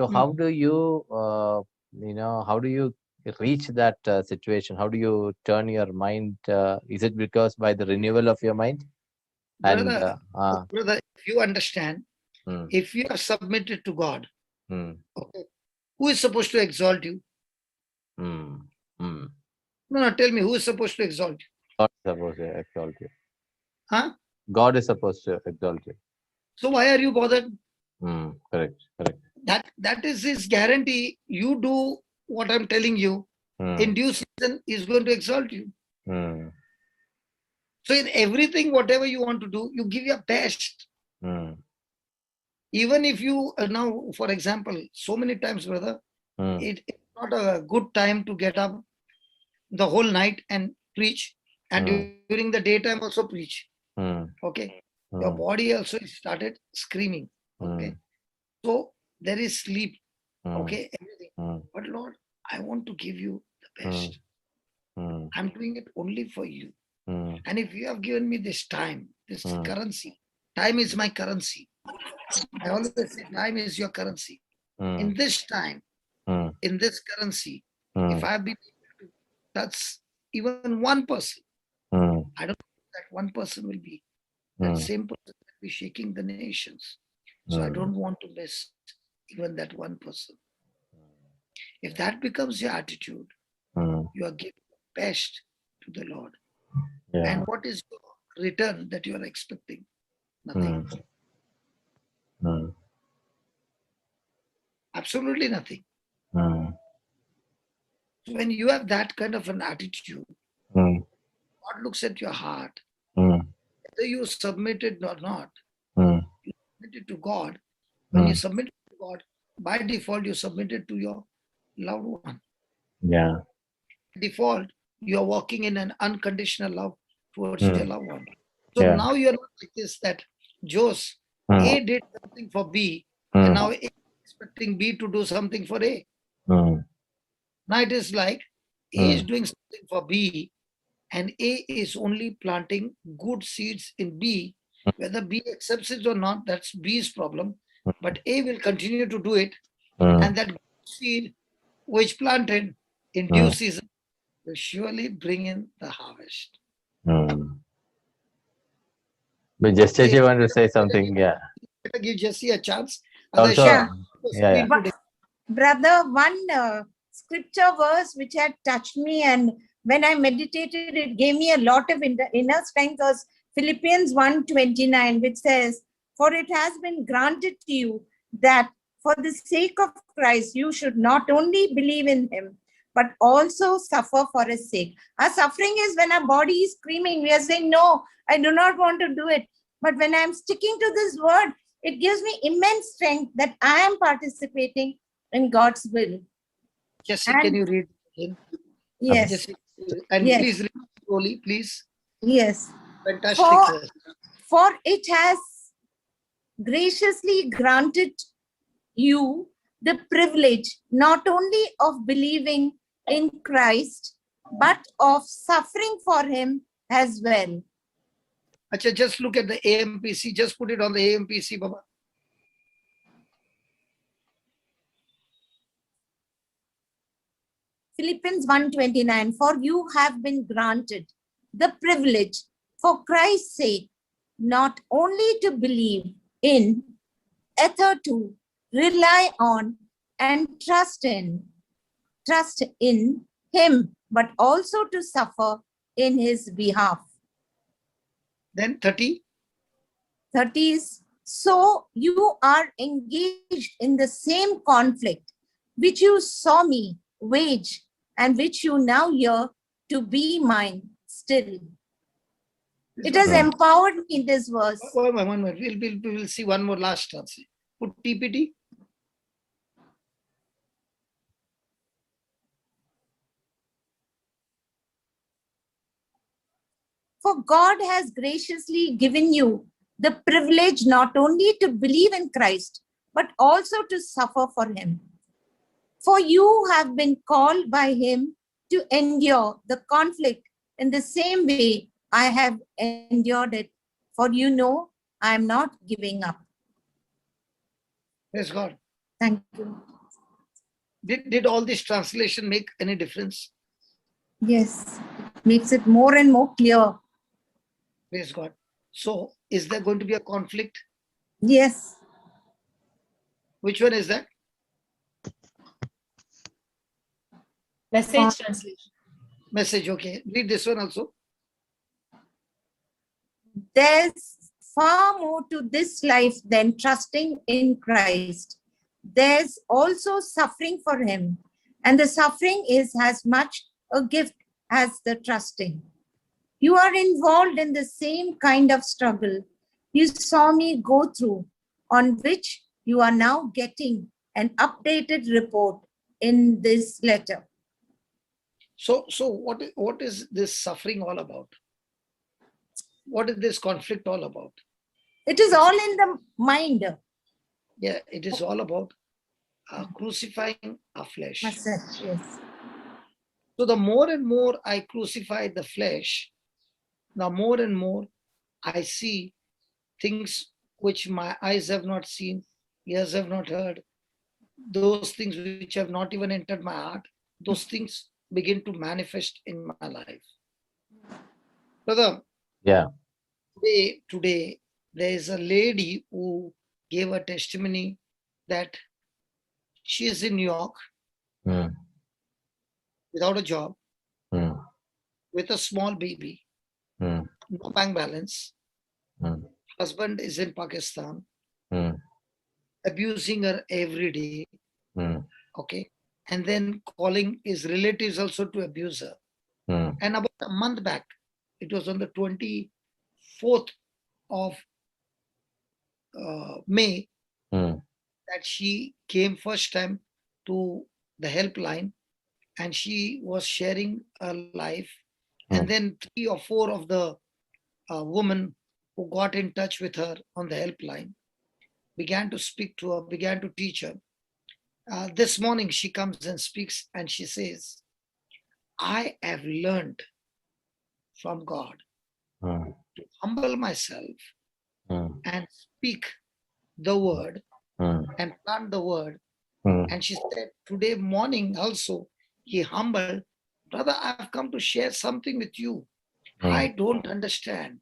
So how do you, how do you reach that situation? How do you turn your mind? Is it because by the renewal of your mind? Brother, if you understand, if you are submitted to God, okay, who is supposed to exalt you? No, tell me, who is supposed to exalt you? God is supposed to exalt you. Huh? God is supposed to exalt you. So why are you bothered? Correct. That is his guarantee. You do what I'm telling you. In due season, he's going to exalt you. So in everything, whatever you want to do, you give your best. Even if you now, for example, so many times, brother, it's not a good time to get up the whole night and preach, and during the daytime also preach. Okay, your body also started screaming. Okay, so there is sleep. Okay, everything. But Lord, I want to give you the best. I'm doing it only for you. And if you have given me this time, this currency, time is my currency. I always say time is your currency. In this time, in this currency, if I've been able to touch even one person, I don't know that one person will be that same person will be shaking the nations. So I don't want to miss even that one person. If that becomes your attitude, you are giving the best to the Lord. Yeah. And what is your return that you are expecting? Nothing. Absolutely nothing. So when you have that kind of an attitude, God looks at your heart. Whether you submit it or not, you submit it to God. When you submit it to God, by default, you submit it to your loved one. Yeah. Default, you are walking in an unconditional love towards Hmm. their loved one. So Yeah. now you're not like this, that Jose, Hmm. A did something for B, Hmm. and now A is expecting B to do something for A. Hmm. Now it is like A is Hmm. doing something for B, and A is only planting good seeds in B. Whether B accepts it or not, that's B's problem. But A will continue to do it, Hmm. and that seed which planted in due season will surely bring in the harvest. Hmm. But just as you want to say something, yeah. Better give Jesse a chance. Also, Yeah. yeah. But, brother, one scripture verse which had touched me, and when I meditated, it gave me a lot of inner strength, was Philippians 1:29, which says, "For it has been granted to you that for the sake of Christ, you should not only believe in him, but also suffer for his sake." Our suffering is when our body is screaming. We are saying, no, I do not want to do it. But when I'm sticking to this word, it gives me immense strength that I am participating in God's will. Jesse, And- can you read again? Yes, Jesse, and Yes. please read slowly, please. yes. Fantastic. For it has graciously granted you the privilege not only of believing in Christ, but of suffering for him as well. Acha, just look at the AMPC. Just put it on the AMPC, Baba. Philippians 1:29, for you have been granted the privilege for Christ's sake, not only to believe in, to rely on and trust in him, but also to suffer in his behalf. Then 30. 30 is, so you are engaged in the same conflict which you saw me wage and which you now hear to be mine still. It has empowered me in this verse. One more. We'll see one more last chance. Put TPT. For God has graciously given you the privilege not only to believe in Christ, but also to suffer for him. For you have been called by him to endure the conflict in the same way I have endured it. For you know, I am not giving up. Praise God. Thank you. Did all this translation make any difference? Yes, it makes it more and more clear. Praise God. So, is there going to be a conflict? Yes. Which one is that? Message translation. Message, okay. Read this one also. There's far more to this life than trusting in Christ. There's also suffering for him. And the suffering is as much a gift as the trusting. You are involved in the same kind of struggle you saw me go through, on which you are now getting an updated report in this letter. So what is this suffering all about? What is this conflict all about? It is all in the mind. Yeah, it is all about crucifying our flesh. Message, yes. So the more and more I crucify the flesh, the more and more I see things which my eyes have not seen, ears have not heard, those things which have not even entered my heart, those things begin to manifest in my life. Brother, Yeah. Today there is a lady who gave a testimony that she is in New York without a job, with a small baby, no bank balance. Husband is in Pakistan, abusing her every day. Okay. And then calling his relatives also to abuse her. And about a month back, it was on the 24th of May that she came first time to the helpline, and she was sharing her life. And then 3 or 4 of the a woman who got in touch with her on the helpline, began to speak to her, began to teach her. This morning she comes and speaks and she says, I have learned from God to humble myself and speak the word and plant the word. And she said, today morning also, he humbled, brother, I've come to share something with you. I don't understand.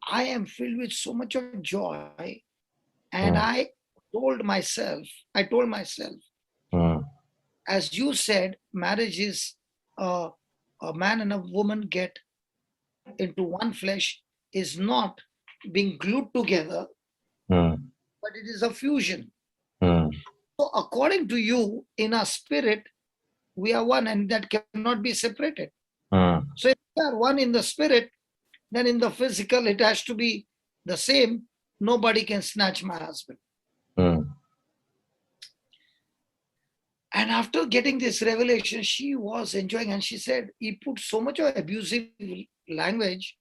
I am filled with so much of joy. And I told myself, as you said, marriage is a man and a woman get into one flesh, is not being glued together, but it is a fusion. So according to you, in our spirit, we are one, and that cannot be separated. So if we are one in the spirit, then in the physical, it has to be the same. Nobody can snatch my husband. And after getting this revelation, she was enjoying, and she said, he put so much of abusive language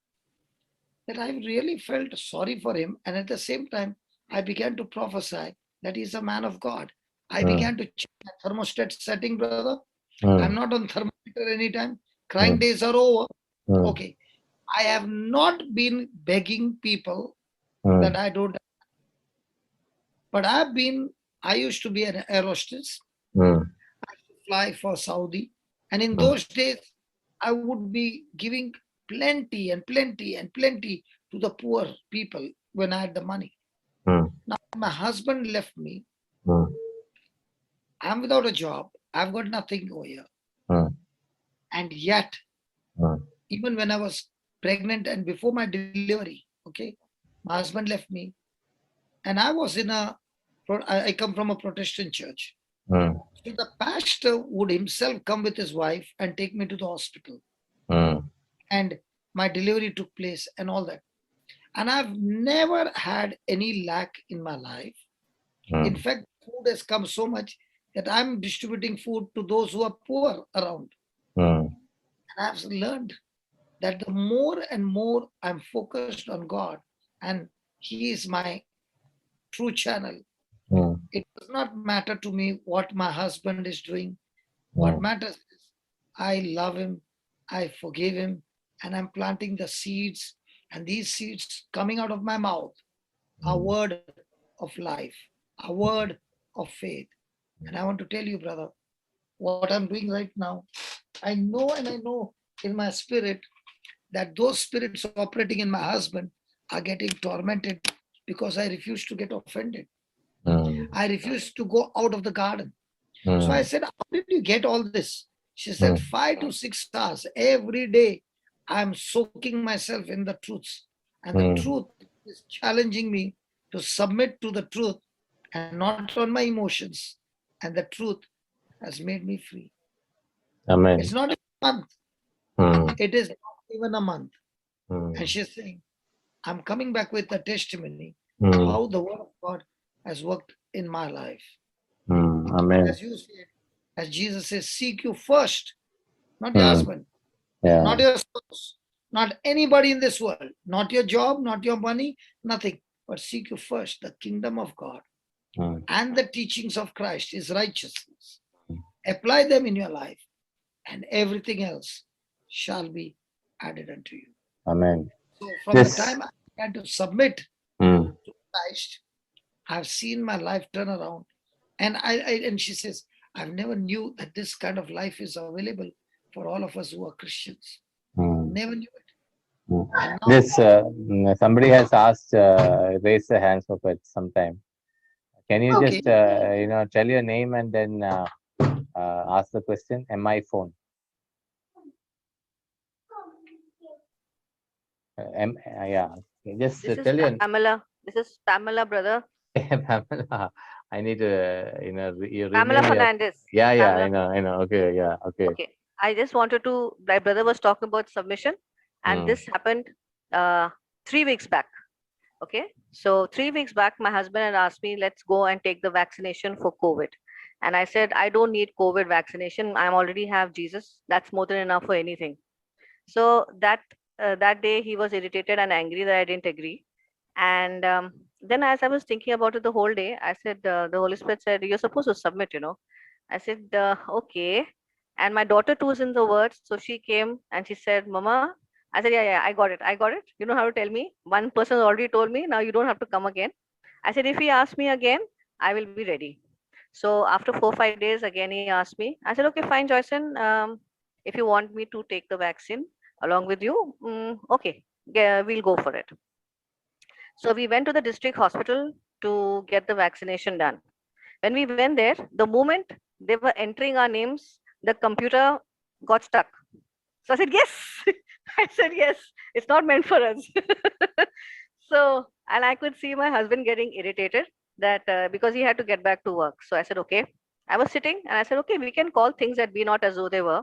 that I really felt sorry for him. And at the same time, I began to prophesy that he's a man of God. I began to check my thermostat setting, brother. I'm not on thermometer anytime. Crying days are over. Okay. I have not been begging people that I don't. But I used to be an air hostess. I used to fly for Saudi. And in those days, I would be giving plenty and plenty and plenty to the poor people when I had the money. Now, my husband left me. I'm without a job. I've got nothing over here. And yet, even when I was pregnant and before my delivery, okay, my husband left me. And I was I come from a Protestant church. So the pastor would himself come with his wife and take me to the hospital. And my delivery took place and all that. And I've never had any lack in my life. In fact, food has come so much that I'm distributing food to those who are poor around. And I've learned that the more and more I'm focused on God, and He is my true channel, it does not matter to me what my husband is doing. What matters is I love him, I forgive him, and I'm planting the seeds. And these seeds coming out of my mouth are word of life, a word of faith. And I want to tell you, brother, what I'm doing right now, I know in my spirit that those spirits operating in my husband are getting tormented because I refuse to get offended. I refuse to go out of the garden. So I said, how did you get all this? She said, 5 to 6 hours every day. I'm soaking myself in the truths. And the truth is challenging me to submit to the truth and not on my emotions. And the truth has made me free. Amen. It's not a month. It is not even a month. And she's saying, I'm coming back with a testimony of how the word of God has worked in my life. Amen. As you said, as Jesus says, seek you first, not your husband, not your spouse, not anybody in this world, not your job, not your money, nothing, but seek you first the kingdom of God and the teachings of Christ, his righteousness. Apply them in your life, and everything else shall be added unto you. Amen. So from the time I began to submit to Christ, I've seen my life turn around. And and she says, I've never knew that this kind of life is available for all of us who are Christians. Never knew it. And now, This somebody has asked, raise the hands for it sometime. Can you just tell your name and then ask the question? MI phone. Just This tell is your Pamela. This is Pamela, brother. Pamela. I need to you Pamela rename your... Fernandez. Yeah, Pamela. I know. Okay, yeah, okay. Okay. I just wanted to, my brother was talking about submission, and this happened 3 weeks back. Okay. So 3 weeks back, my husband had asked me, let's go and take the vaccination for COVID. And I said, I don't need COVID vaccination. I already have Jesus. That's more than enough for anything. So that that day he was irritated and angry that I didn't agree. And then as I was thinking about it the whole day, I said, the Holy Spirit said, you're supposed to submit, I said, okay. And my daughter too is in the words. So she came and she said, Mama, I said, yeah, I got it. I got it. You know how to tell me. One person already told me. Now you don't have to come again. I said, if he asks me again, I will be ready. So after 4-5 days, again, he asked me. I said, okay, fine, Joyson. If you want me to take the vaccine along with you, okay, we'll go for it. So we went to the district hospital to get the vaccination done. When we went there, the moment they were entering our names, the computer got stuck. So I said, yes. I said, yes, it's not meant for us. So, and I could see my husband getting irritated that because he had to get back to work. So I said, okay. I was sitting and I said, okay, we can call things that be not as though they were.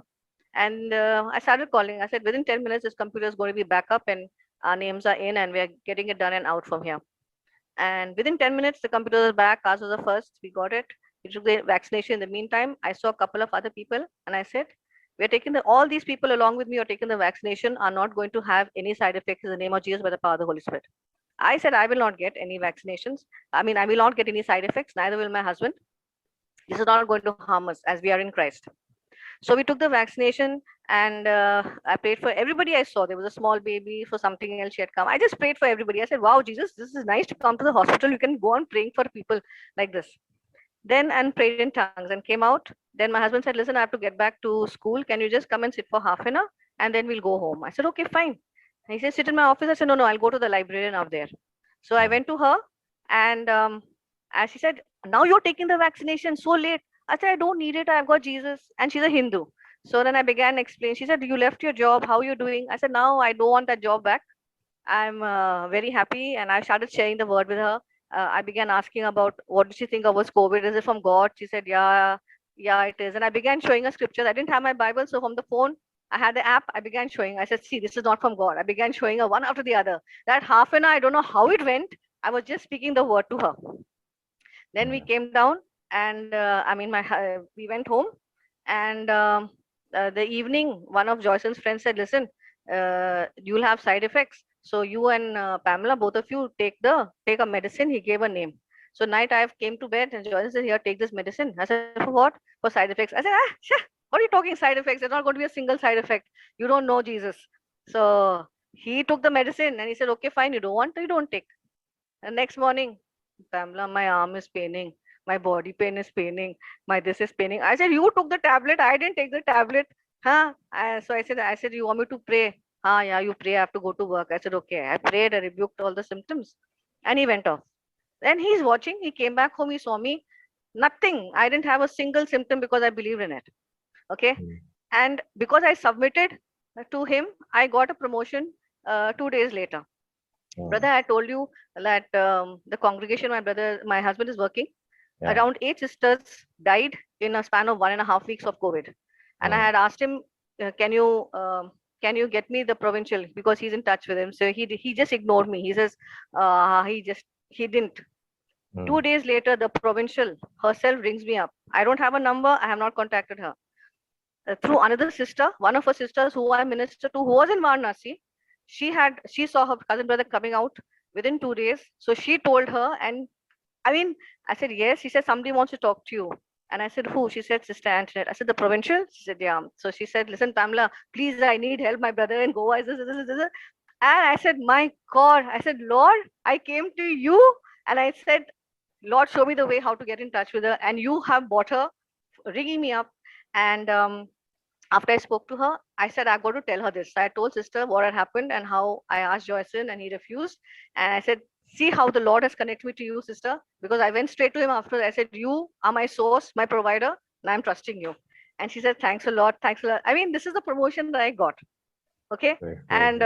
And I started calling. I said, within 10 minutes, this computer is going to be back up and our names are in and we're getting it done and out from here. And within 10 minutes, the computer was back. Ours was the first. We got it. We took the vaccination. In the meantime, I saw a couple of other people and I said, we're taking all these people along with me or taking the vaccination are not going to have any side effects in the name of Jesus by the power of the Holy Spirit. I said, I will not get any vaccinations. I mean, I will not get any side effects. Neither will my husband. This is not going to harm us as we are in Christ. So we took the vaccination and I prayed for everybody I saw. There was a small baby for something else she had come. I just prayed for everybody. I said, wow, Jesus, this is nice to come to the hospital. You can go on praying for people like this. Then and prayed in tongues and came out. Then my husband said, listen, I have to get back to school. Can you just come and sit for half an hour and then we'll go home? I said, okay, fine. And he said, sit in my office. I said, no, I'll go to the librarian out there. So I went to her and as she said, now you're taking the vaccination so late. I said, I don't need it. I've got Jesus. And she's a Hindu. So then I began to explain. She said, you left your job. How are you doing? I said, now I don't want that job back. I'm very happy. And I started sharing the word with her. I began asking about what did she think of was COVID? Is it from God? She said, yeah, it is. And I began showing her scriptures. I didn't have my Bible. So from the phone, I had the app. I began showing. I said, see, this is not from God. I began showing her one after the other. That half an hour, I don't know how it went. I was just speaking the word to her. Then we came down and we went home. And the evening, one of Joyce's friends said, listen, you'll have side effects. So you and Pamela, both of you take a medicine. He gave a name. So night I came to bed and Joyce said, here, take this medicine. I said, for what? For side effects. I said, what are you talking side effects? There's not going to be a single side effect. You don't know Jesus. So he took the medicine and he said, okay, fine. You don't want to, you don't take. And next morning, Pamela, my arm is paining. My body pain is paining. My this is paining. I said, you took the tablet. I didn't take the tablet. Huh? So I said, you want me to pray? Yeah, you pray. I have to go to work. I said, okay. I prayed. I rebuked all the symptoms. And he went off. Then he's watching. He came back home. He saw me. Nothing. I didn't have a single symptom because I believed in it. Okay. And because I submitted to him, I got a promotion 2 days later. Brother, I told you that the congregation my husband is working, around 8 sisters died in a span of 1.5 weeks of COVID. And I had asked him, can you get me the provincial, because he's in touch with him. So he just ignored me. He says he didn't. 2 days later, the provincial herself rings me up. I don't have a number. I have not contacted her. Through another sister, one of her sisters who I ministered to, who was in Varanasi, she saw her cousin brother coming out within 2 days. So she told her, and I said, yes. She said, somebody wants to talk to you. And I said, who? She said, Sister Antoinette. I said, the provincial? She said, yeah. So she said, listen, Pamela, please, I need help. My brother in Goa is this. And I said, my God, I said, Lord, I came to you. And I said, Lord, show me the way how to get in touch with her. And you have bought her, ringing me up. And after I spoke to her, I said, I've got to tell her this. So I told sister what had happened and how I asked Joyson and he refused. And I said, see how the Lord has connected me to you, sister. Because I went straight to him after. I said, you are my source, my provider, and I'm trusting you. And she said, thanks a lot. Thanks a lot. This is the promotion that I got. Okay. And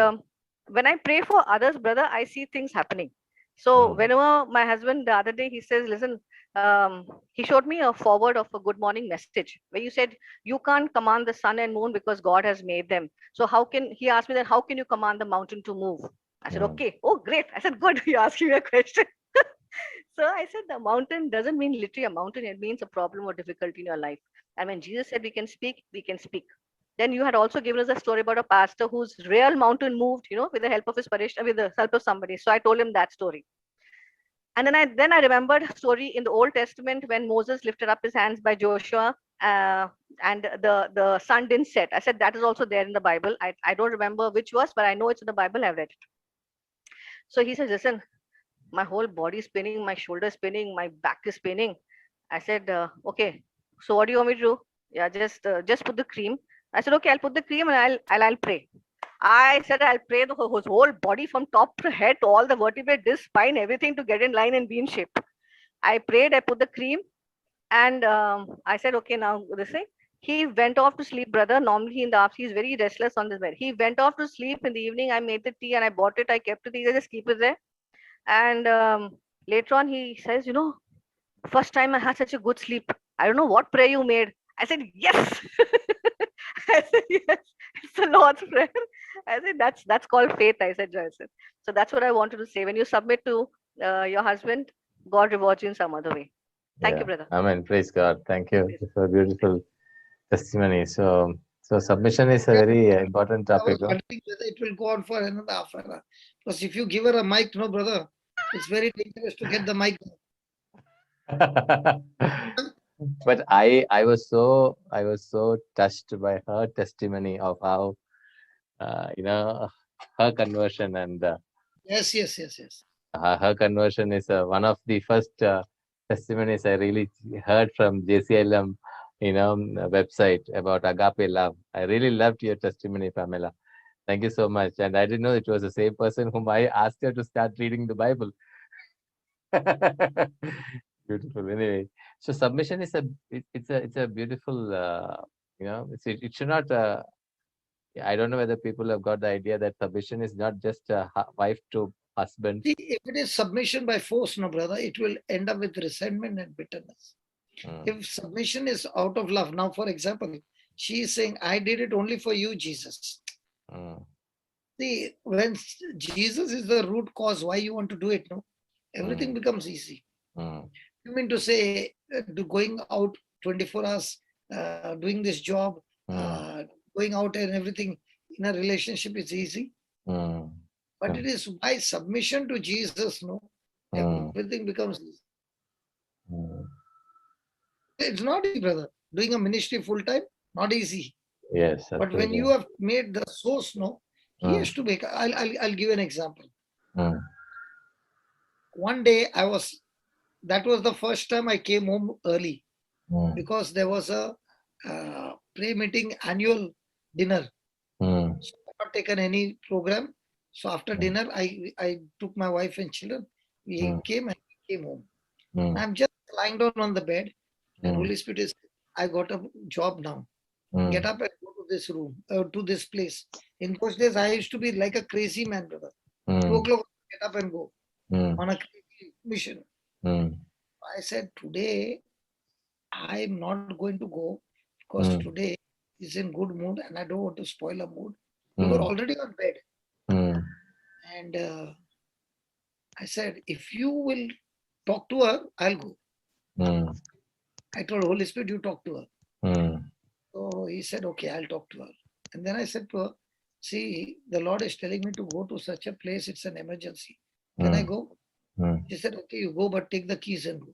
when I pray for others, brother, I see things happening. So whenever my husband, the other day, he says, listen, he showed me a forward of a good morning message where you said, you can't command the sun and moon because God has made them. So he asked me that, how can you command the mountain to move? I said, okay. Oh, great. I said, good. You're asking me a question. So I said, the mountain doesn't mean literally a mountain. It means a problem or difficulty in your life. And when Jesus said we can speak, we can speak. Then you had also given us a story about a pastor whose real mountain moved, with the help of his parishioner, with the help of somebody. So I told him that story. And then I remembered a story in the Old Testament when Moses lifted up his hands by Joshua, and the sun didn't set. I said that is also there in the Bible. I don't remember which verse, but I know it's in the Bible. I've read it. So he says, listen, my whole body is spinning, my shoulder is spinning, my back is spinning. I said, okay, so what do you want me to do? Yeah, just put the cream. I said, okay, I'll put the cream and I'll pray. I said, I'll pray the whole body from top to head to all the vertebrae, this spine, everything to get in line and be in shape. I prayed, I put the cream, and I said, okay, now this thing. He went off to sleep, brother. Normally in the afternoon, he's very restless on this bed. He went off to sleep in the evening. I made the tea and I bought it. I kept it. He said, just keep it there. And later on, he says, first time I had such a good sleep. I don't know what prayer you made. I said, yes. I said, yes, it's the Lord's Prayer. I said, that's called faith. I said, Joyce. So that's what I wanted to say. When you submit to your husband, God rewards you in some other way. Thank you, brother. Amen. Praise God. Thank you. It's a beautiful testimony. So submission is a very important I topic. was wondering whether it will go on for another half an hour. Because if you give her a mic, no, brother, it's very dangerous to get the mic. But I was so touched by her testimony of how her conversion, and Yes. her conversion is one of the first testimonies I really heard from JCILM website about agape love. I really loved your testimony, Pamela. Thank you so much. And I didn't know it was the same person whom I asked her to start reading the Bible. Beautiful. Anyway, so submission is it's a beautiful it should not. I don't know whether people have got the idea that submission is not just a wife to husband. See, if it is submission by force, no, brother, it will end up with resentment and bitterness. If submission is out of love, now, for example, she is saying, I did it only for you, Jesus. See, when Jesus is the root cause why you want to do it, no, everything becomes easy. You mean to say, going out 24 hours, doing this job, going out and everything in a relationship is easy. But it is by submission to Jesus, no, everything becomes easy. It's not easy, brother. Doing a ministry full time, not easy. Yes. But when you have made the source, no, he has to make. I'll give an example. One day that was the first time I came home early because there was a prayer meeting annual dinner. So I have not taken any program. So after dinner, I took my wife and children. We came home. I'm just lying down on the bed, and Holy Spirit is, I got a job now. Get up and go to this room, to this place. In those days, I used to be like a crazy man, brother. 2 o'clock, get up and go on a crazy mission. I said, today, I'm not going to go because today is in good mood and I don't want to spoil a mood. We were already on bed. And I said, if you will talk to her, I'll go. I told Holy Spirit, you talk to her. So he said, okay, I'll talk to her. And then I said to her, see, the Lord is telling me to go to such a place. It's an emergency. Can I go? She said, okay, you go, but take the keys and go.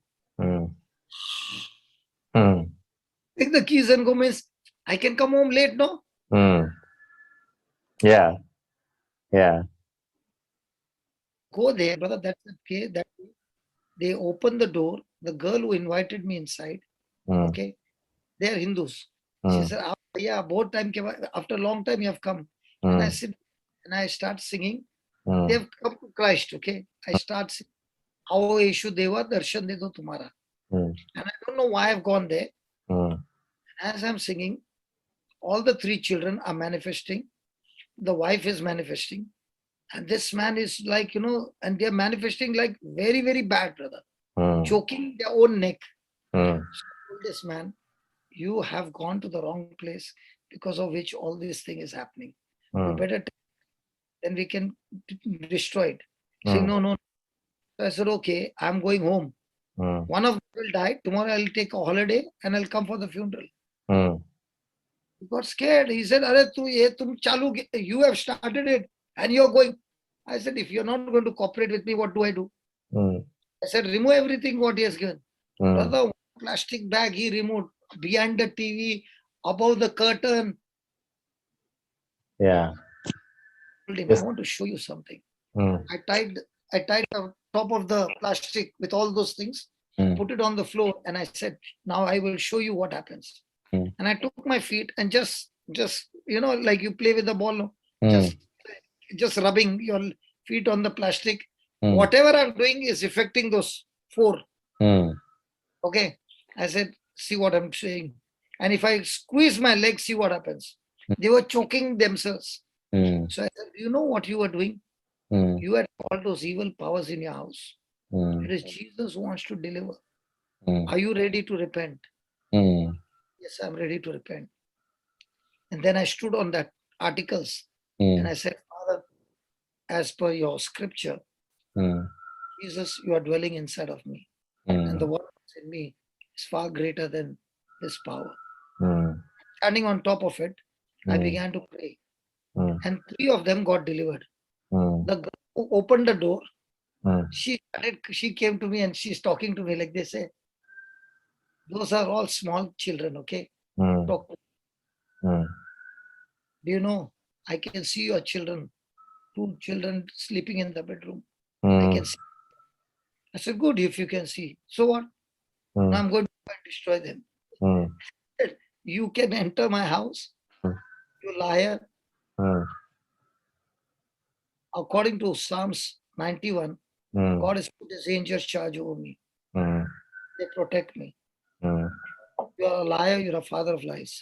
Take the keys and go means I can come home late, no? Yeah. Go there, brother. That's okay. That they opened the door. The girl who invited me inside, okay, they are Hindus. She said, yeah, both time after a long time you have come. And I said, and I start singing. They have come to Christ, okay. I start singing, Ao Yeshu Deva Darshan De Do Tumhara. And I don't know why I've gone there. As I'm singing, all the 3 children are manifesting. The wife is manifesting. And this man is like, and they're manifesting like very, very bad, brother. Choking their own neck. So I told this man, you have gone to the wrong place because of which all this thing is happening. You better then we can destroy it. Saying, no. So I said, okay, I'm going home. One of them will die. Tomorrow I'll take a holiday and I'll come for the funeral. He got scared. He said, "Arey, you have started it and you're going." I said, "If you're not going to cooperate with me, what do I do?" I said, "Remove everything what he has given." Brother, one plastic bag he removed behind the TV, above the curtain. Yeah. I told him, Yes. "I want to show you something." I tied the top of the plastic with all those things, put it on the floor, and I said, "Now I will show you what happens." And I took my feet and just like you play with the ball, no? just rubbing your feet on the plastic. Whatever I'm doing is affecting those four. Okay. I said, "See what I'm saying." And if I squeeze my legs, see what happens. They were choking themselves. So I said, "Do you know what you were doing? You had all those evil powers in your house. It is Jesus who wants to deliver. Are you ready to repent?" "Yes, I'm ready to repent." And then I stood on that articles and I said, "Father, as per your scripture, Jesus, you are dwelling inside of me. And the word that's in me is far greater than this power." Standing on top of it, I began to pray. And 3 of them got delivered. The girl who opened the door, she came to me and she's talking to me like they say, "Those are all small children, okay? Talk to me. Do you know, I can see your children, 2 children sleeping in the bedroom. I can see." I said, "Good, if you can see. So what? Now I'm going to go and destroy them." Said, "You can enter my house, you liar." According to Psalms 91, God has put his angels charge over me. They protect me. You are a liar, you're a father of lies.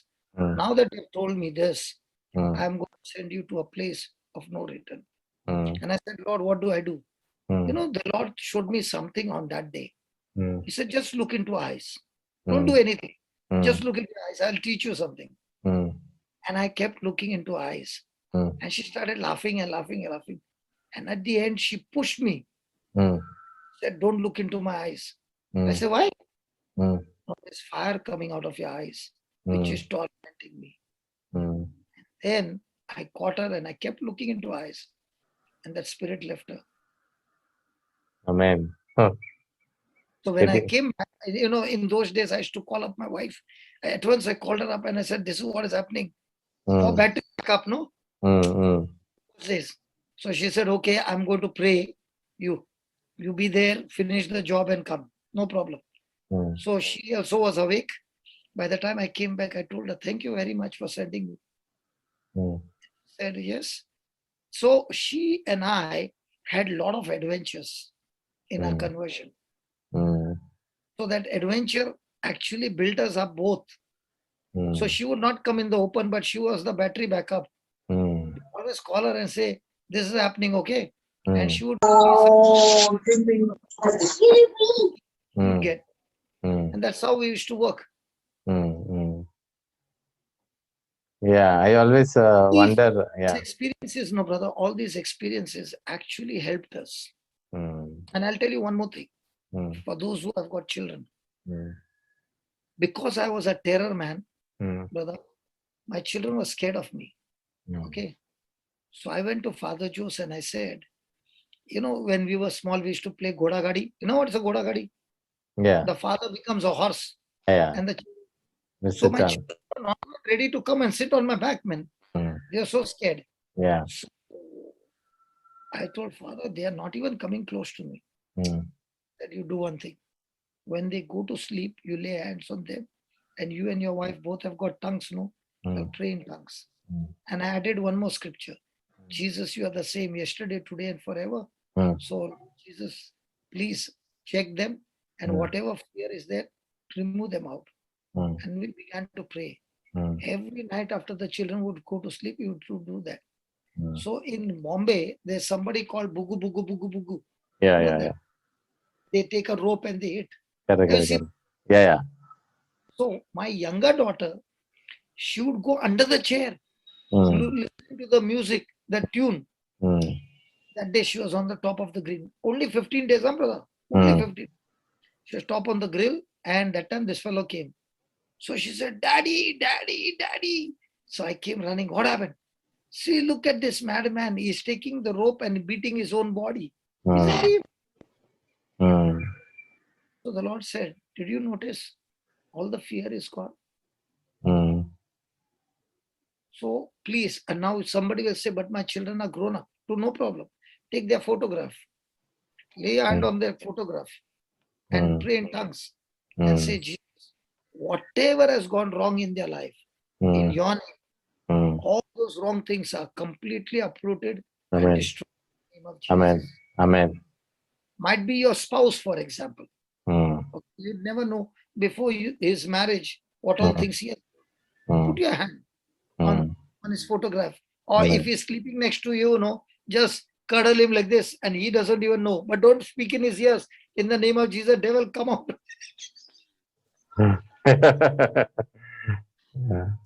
Now that you've told me this, I'm going to send you to a place of no return. And I said, "Lord, what do I do?" You know, the Lord showed me something on that day. He said, "Just look into eyes. Don't do anything. Just look into eyes. I'll teach you something." And I kept looking into eyes. And she started laughing and laughing and laughing. And at the end, she pushed me. Said, "Don't look into my eyes." I said, "Why?" "No, there's fire coming out of your eyes, which is tormenting me." Then I caught her and I kept looking into eyes. And that spirit left her. Amen. So when I came back, in those days, I used to call up my wife. At once I called her up and I said, "This is what is happening." For battery backup, no? So she said, "Okay, I'm going to pray. You be there, finish the job and come. No problem." So she also was awake. By the time I came back, I told her, "Thank you very much for sending me." She said, "Yes." So she and I had a lot of adventures in our conversion. So that adventure actually built us up both. So she would not come in the open, but she was the battery backup. Always call her and say, "This is happening, okay?" And she would get. And that's how we used to work. Yeah, I always wonder. These Yeah. experiences, no, brother, all these experiences actually helped us. And I'll tell you one more thing. For those who have got children, because I was a terror man, brother, my children were scared of me. Okay. So I went to Father Jose and I said, when we were small, we used to play Goda Gadi. You know what's a Goda Gadi? Yeah. The father becomes a horse. Yeah. And so my children were not ready to come and sit on my back, man. They are so scared. Yeah. So I told Father, they are not even coming close to me. That you do one thing. When they go to sleep, you lay hands on them. And you and your wife both have got tongues, no? You'll pray in tongues. And I added one more scripture. Jesus, you are the same yesterday, today, and forever. So, Jesus, please check them. And whatever fear is there, remove them out. And we began to pray. Every night after the children would go to sleep, we would do that. So in Bombay, there's somebody called Bugu Bugu Bugu Bugu. Yeah. They take a rope and they hit. Correct. Yeah. So my younger daughter, she would go under the chair, listen to the music, the tune. That day she was on the top of the grill. Only 15 days, brother. Only 15. She was top on the grill, and that time this fellow came. So she said, "Daddy, Daddy, Daddy." So I came running. What happened? See, look at this madman. He's taking the rope and beating his own body. He's a thief. So the Lord said, did you notice? All the fear is gone. So please, and now somebody will say, but my children are grown up. So no problem. Take their photograph. Lay hand on their photograph and pray in tongues and say, Jesus, whatever has gone wrong in their life, in your name, all those wrong things are completely uprooted and destroyed in the name of Jesus. Amen. Amen. Might be your spouse, for example. Mm. Okay, you never know before his marriage what all things he has. Put your hand on his photograph. Or if he's sleeping next to you, just cuddle him like this and he doesn't even know. But don't speak in his ears. In the name of Jesus, devil, come out.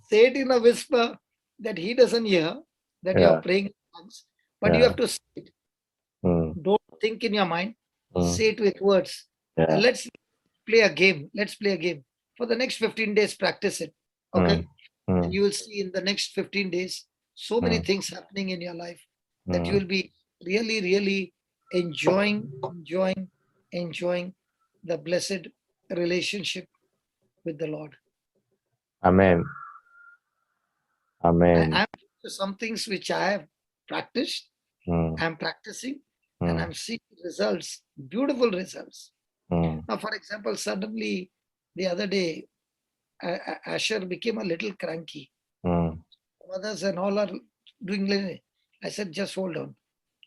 Say it in a whisper that he doesn't hear, that you are praying in tongues. But you have to say it. Don't think in your mind. Say it with words. Let's play a game. Let's play a game. For the next 15 days, practice it. Okay? And you will see in the next 15 days, so many things happening in your life that you will be really, really enjoying the blessed relationship with the Lord. Amen. Amen. I'm some things which I have practiced, I'm practicing, and I'm seeing results, beautiful results. Now, for example, suddenly the other day, Asher became a little cranky. Mothers and all are doing. I said, just hold on.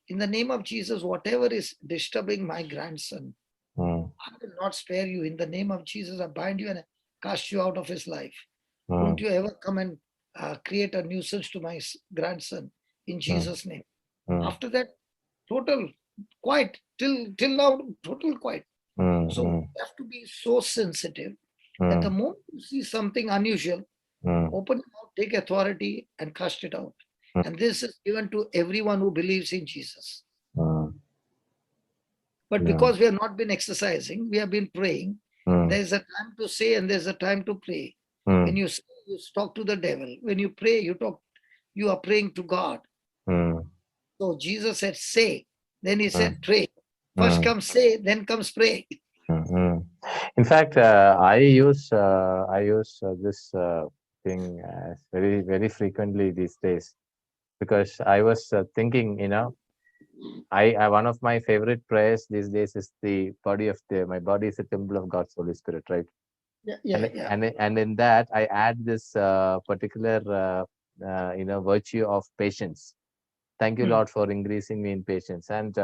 In the name of Jesus, whatever is disturbing my grandson, I will not spare you. In the name of Jesus, I bind you and I cast you out of his life. Don't you ever come and create a nuisance to my grandson in Jesus' name. After that, total quiet. Till now, total quiet. So we have to be so sensitive that the moment you see something unusual, open your mouth, take authority and cast it out. And this is given to everyone who believes in Jesus. But because we have not been exercising, we have been praying. There is a time to say and there's a time to pray. When you say, you talk to the devil. When you pray, you are praying to God. So Jesus said, say. Then he said, pray. First comes say, then comes pray. In fact, I use this thing very, very frequently these days, because I was thinking, I one of my favorite prayers these days is my body is the temple of God's Holy Spirit, right? And in that I add this particular virtue of patience. Thank you, Lord, for increasing me in patience. And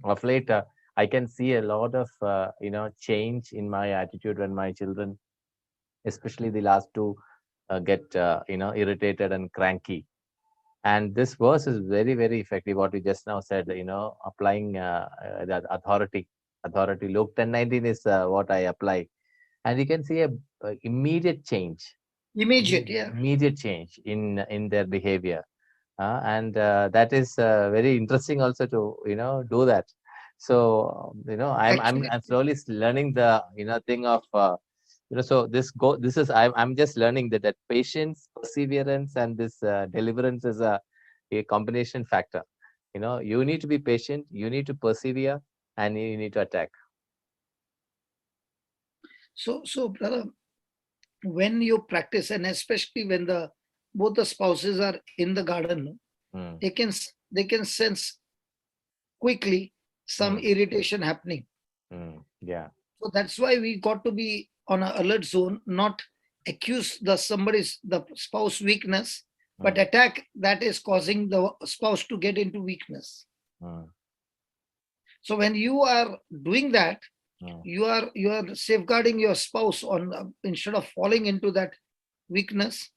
of late, I can see a lot of change in my attitude when my children, especially the last two, get irritated and cranky. And this verse is very, very effective. What you just now said, applying that authority. Luke 10:19 is what I apply, and you can see a immediate change. Immediate change in their behavior, and that is very interesting also to do that. So I'm slowly learning the thing of so this is I'm just learning that patience, perseverance, and this deliverance is a combination factor. You need to be patient, you need to persevere, and you need to attack. So brother, when you practice, and especially when both the spouses are in the garden, they can sense quickly some irritation happening. So that's why we got to be on an alert zone, not accuse the spouse weakness, but attack that is causing the spouse to get into weakness. So when you are doing that, you are safeguarding your spouse instead of falling into that weakness,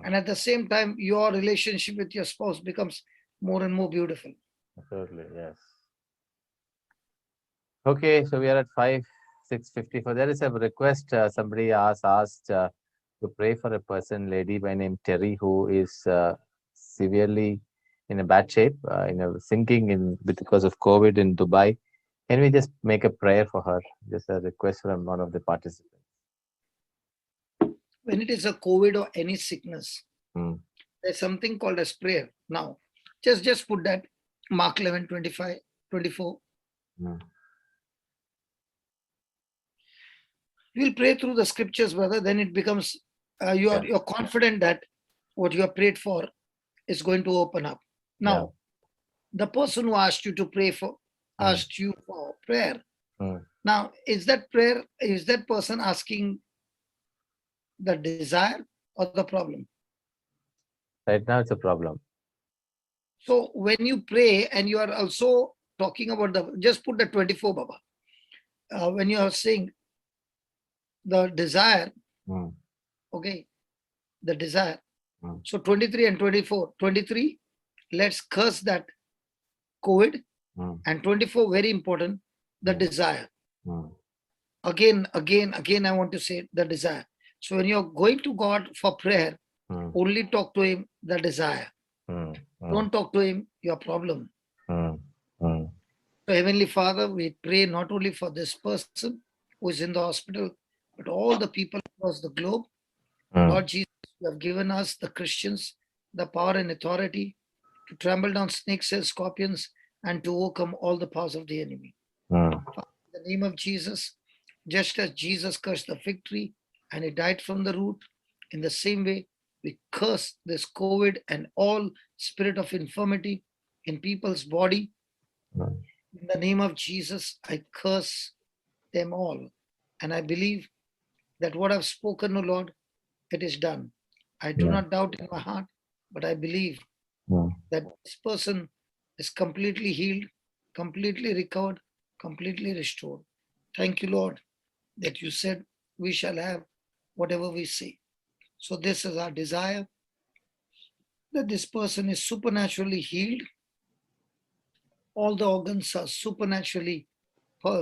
and at the same time your relationship with your spouse becomes more and more beautiful. Absolutely, yes. Okay, so we are at 6:54. There is a request. Somebody asked to pray for a lady by name Terry, who is severely in a bad shape, sinking because of COVID in Dubai. Can we just make a prayer for her? Just a request from one of the participants. When it is a COVID or any sickness, There's something called as prayer. Now, just put that Mark 11, 25, 24. Mm. You'll pray through the scriptures, brother. Then it becomes, you're confident that what you have prayed for is going to open up. Now, the person who asked you to pray for, asked you for prayer. Now, is that person asking the desire or the problem? Right now, it's a problem. So when you pray and you are also talking about just put the 24, Baba. When you are saying the desire, okay, the desire. So 23 and 24. 23, let's curse that COVID. And 24, very important, the desire. Again, I want to say the desire. So when you're going to God for prayer, only talk to him the desire. Don't talk to him your problem. So Heavenly Father, we pray not only for this person who is in the hospital, but all the people across the globe. Lord Jesus, you have given us, the Christians, the power and authority to trample down snakes and scorpions and to overcome all the powers of the enemy. In the name of Jesus, just as Jesus cursed the fig tree and he died from the root, in the same way, we curse this COVID and all spirit of infirmity in people's body. In the name of Jesus, I curse them all. And I believe that what I've spoken, O Lord, it is done. I do not doubt in my heart, but I believe that this person is completely healed, completely recovered, completely restored. Thank you, Lord, that you said we shall have whatever we say. So this is our desire, that this person is supernaturally healed. All the organs are supernaturally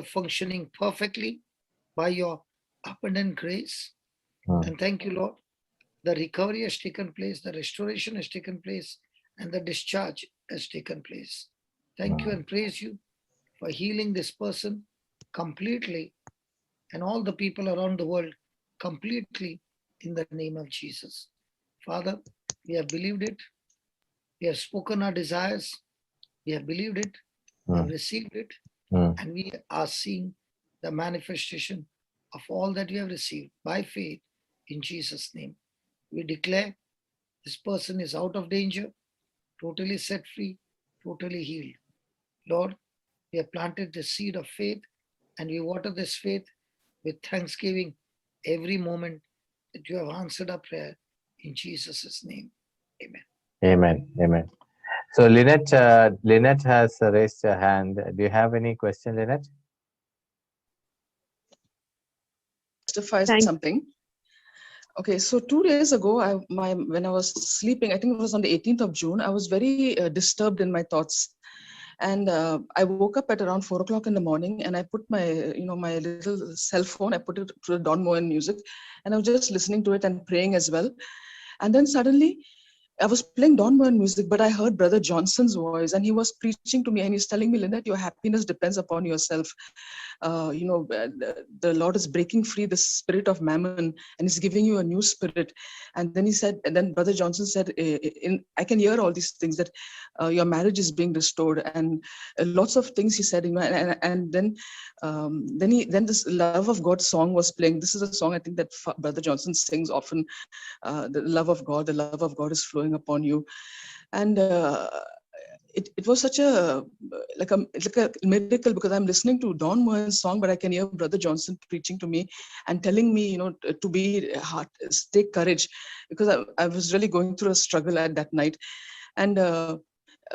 functioning perfectly by your abundant grace. And thank you, Lord. The recovery has taken place, the restoration has taken place, and the discharge has taken place. Thank you and praise you for healing this person completely and all the people around the world completely in the name of Jesus. Father, we have believed it. We have spoken our desires. We have believed it. We have received it. And we are seeing the manifestation of all that we have received by faith in Jesus' name. We declare this person is out of danger, totally set free, totally healed. Lord, we have planted the seed of faith and we water this faith with thanksgiving every moment that you have answered our prayer in Jesus' name. Amen. Amen. Amen. So Lynette has raised her hand. Do you have any question, Lynette? Justify something. Okay, so 2 days ago, when I was sleeping, I think it was on the 18th of June, I was very disturbed in my thoughts. And I woke up at around 4 o'clock in the morning and I put my, my little cell phone, I put it to the Don Moen music and I was just listening to it and praying as well. And then suddenly I was playing Don Moen music, but I heard Brother Johnson's voice and he was preaching to me and he's telling me, Lynette, your happiness depends upon yourself. The Lord is breaking free the spirit of mammon and he's giving you a new spirit. And then he said, and then Brother Johnson said, I can hear all these things that your marriage is being restored and lots of things he said, and then this Love of God song was playing. This is a song I think that Brother Johnson sings often. The love of God is flowing upon you. And it was such a miracle because I'm listening to Don Moen's song, but I can hear Brother Johnson preaching to me and telling me, to be hard, take courage, because I was really going through a struggle at that night. And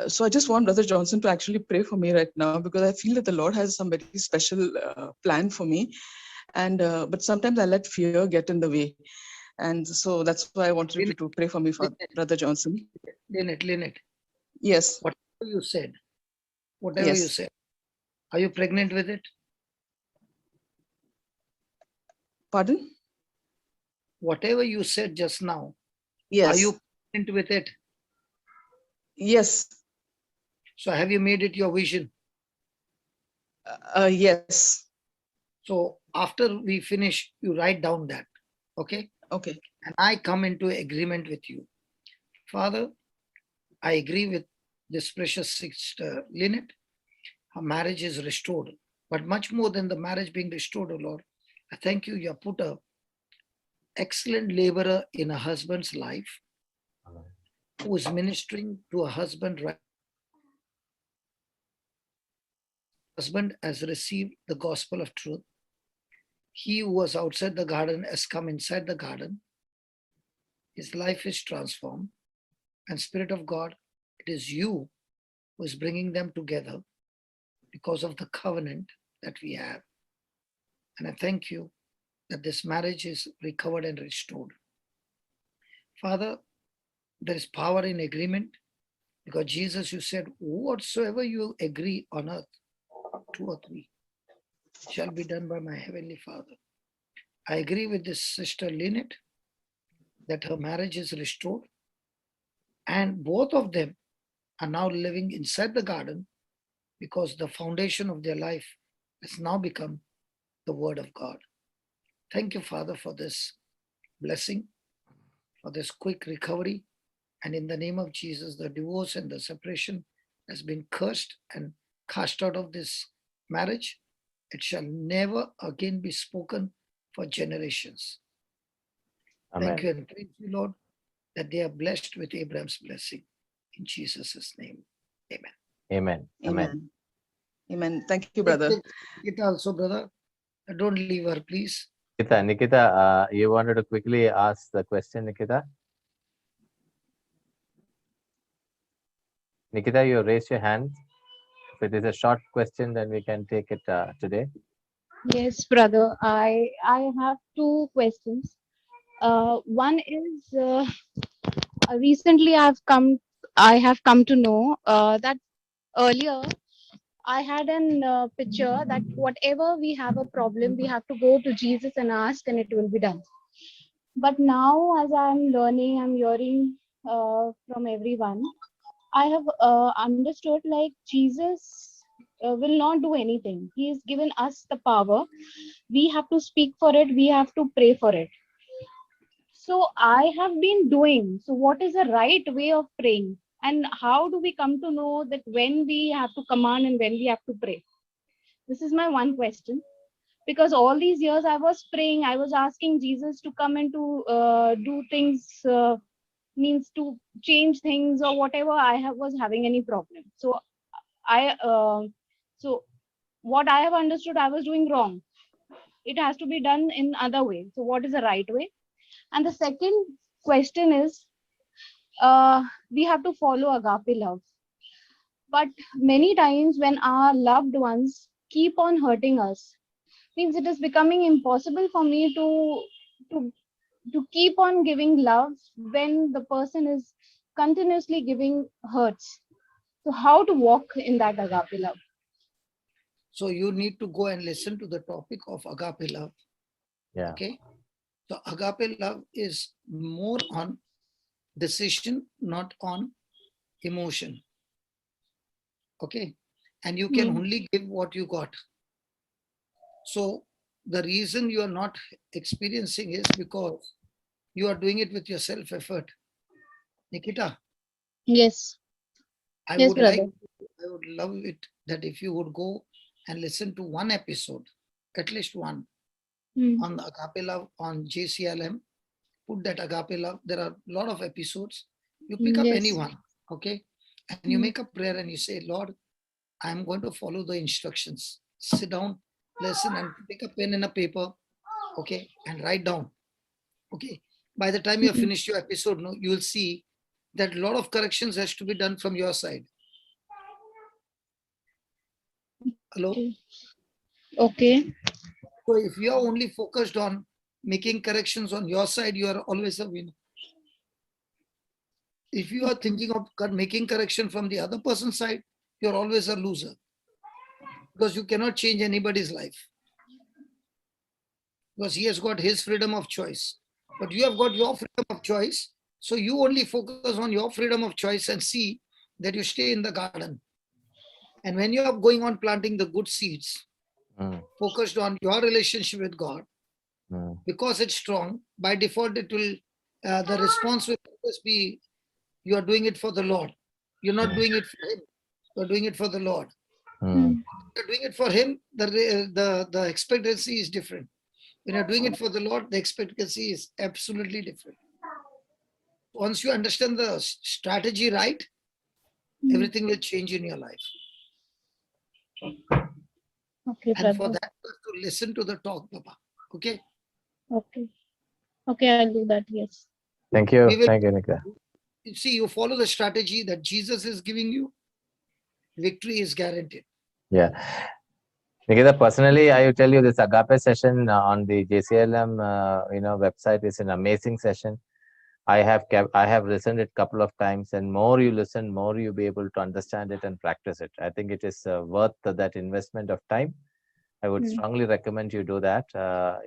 so I just want Brother Johnson to actually pray for me right now because I feel that the Lord has some very special plan for me. And but sometimes I let fear get in the way. And so that's why I wanted you to pray for me, for Brother Johnson. Lynette. Yes. Whatever you said, are you pregnant with it? Pardon? Whatever you said just now, yes. Are you pregnant with it? Yes. So have you made it your vision? Yes. So after we finish, you write down that, okay? Okay. And I come into agreement with you. Father, I agree with this precious sister Lynette. Her marriage is restored. But much more than the marriage being restored, O Lord, I thank you. You have put a excellent laborer in a husband's life who is ministering to a husband. Right? Husband has received the gospel of truth. He who was outside the garden has come inside the garden. His life is transformed. And Spirit of God, it is you who is bringing them together because of the covenant that we have. And I thank you that this marriage is recovered and restored. Father, there is power in agreement because Jesus, you said, whatsoever you agree on earth, 2 or 3, shall be done by my heavenly Father. I agree with this sister Lynette that her marriage is restored and both of them are now living inside the garden because the foundation of their life has now become the Word of God. Thank you, Father, for this blessing, for this quick recovery. And in the name of Jesus, the divorce and the separation has been cursed and cast out of this marriage. It shall never again be spoken for generations. Amen. Thank you and praise you, Lord, that they are blessed with Abraham's blessing. In Jesus' name, amen. Amen. Amen. Amen. Amen. Thank you, brother. Nikita also, brother. Don't leave her, please. Nikita, you wanted to quickly ask the question, Nikita? Nikita, you raised your hand. If it is a short question, then we can take it today. Yes, brother. I have 2 questions. One is recently I have come to know that earlier I had an picture that whatever we have a problem, we have to go to Jesus and ask, and it will be done. But now, as I'm learning, I'm hearing from everyone, I have understood like Jesus will not do anything. He has given us the power. We have to speak for it. We have to pray for it. So I have been doing. So what is the right way of praying? And how do we come to know that when we have to command and when we have to pray? This is my one question. Because all these years I was praying, I was asking Jesus to come and to do things, means to change things or whatever was having any problem. So so what I have understood, I was doing wrong. It has to be done in other way. So what is the right way? And the second question is, we have to follow agape love. But many times when our loved ones keep on hurting us, means it is becoming impossible for me to keep on giving love when the person is continuously giving hurts. So how to walk in that agape love? So you need to go and listen to the topic of agape love. Yeah. Okay. So agape love is more on decision, not on emotion. Okay. And you can only give what you got. So the reason you are not experiencing is because you are doing it with your self-effort. Nikita. Yes. I Yes, would brother. I would love it that if you would go and listen to one episode, at least one, on the agape love on JCILM. Put that agape love. There are a lot of episodes. You pick up Yes. anyone, okay? And you make a prayer and you say, Lord, I'm going to follow the instructions. Sit down, listen, and pick a pen and a paper, okay, and write down. Okay. By the time you have finished your episode, no, you will see that a lot of corrections has to be done from your side. Hello? Okay. So if you are only focused on making corrections on your side, you are always a winner. If you are thinking of making correction from the other person's side, you're always a loser. Because you cannot change anybody's life. Because he has got his freedom of choice. But you have got your freedom of choice. So you only focus on your freedom of choice and see that you stay in the garden. And when you are going on planting the good seeds, focused on your relationship with God, because it's strong, by default, it will, the response will always be you are doing it for the Lord. You're not doing it for him. You're doing it for the Lord. You're doing it for him, the expectancy is different. When you're doing it for the Lord, the expectancy is absolutely different. Once you understand the strategy right, everything will change in your life. Okay, And for brother. that, you have to listen to the talk, Baba. Okay? Okay. Okay, I'll do that. Yes. Thank you. We will- Thank you, Nikita. You see, you follow the strategy that Jesus is giving you, victory is guaranteed. Yeah. Nikita, personally, I will tell you this agape session on the JCILM website is an amazing session. I have listened it a couple of times, and more you listen, more you'll be able to understand it and practice it. I think it is worth that investment of time. I would strongly recommend you do that.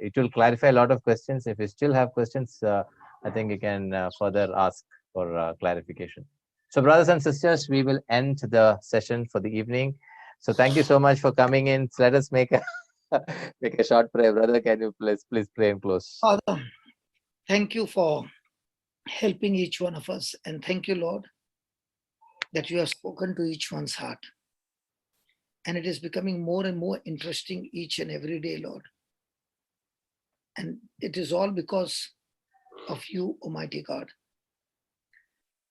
It will clarify a lot of questions. If you still have questions, I think you can further ask for clarification. So, brothers and sisters, we will end the session for the evening. So, thank you so much for coming in. So let us make a make a short prayer. Brother, can you please pray and close? Father, thank you for helping each one of us. And thank you, Lord, that you have spoken to each one's heart. And it is becoming more and more interesting each and every day, Lord. And it is all because of you, Almighty God.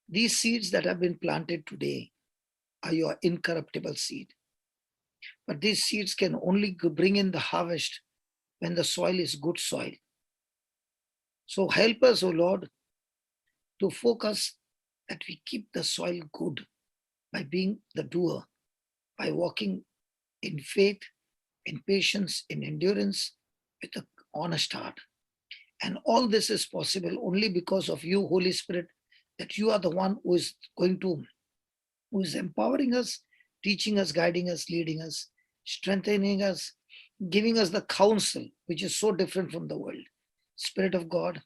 These seeds that have been planted today are your incorruptible seed. But these seeds can only bring in the harvest when the soil is good soil. So help us, O Lord, to focus that we keep the soil good by being the doer, by walking in faith, in patience, in endurance, with an honest heart. And all this is possible only because of you, Holy Spirit, that you are the one who is empowering us, teaching us, guiding us, leading us, strengthening us, giving us the counsel, which is so different from the world. Spirit of God,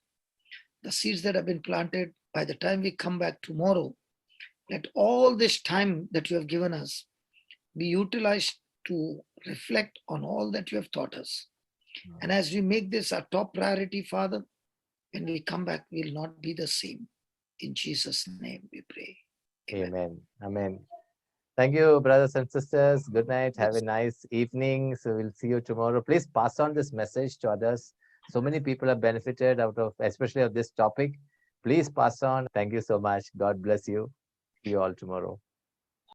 the seeds that have been planted, by the time we come back tomorrow, let all this time that you have given us be utilized to reflect on all that you have taught us. And as we make this our top priority, Father, when we come back, we'll not be the same. In Jesus' name we pray. Amen. Amen. Thank you, brothers and sisters. Good night. Have a nice evening. So we'll see you tomorrow. Please pass on this message to others. So many people have benefited out of, especially of this topic. Please pass on. Thank you so much. God bless you. See you all tomorrow.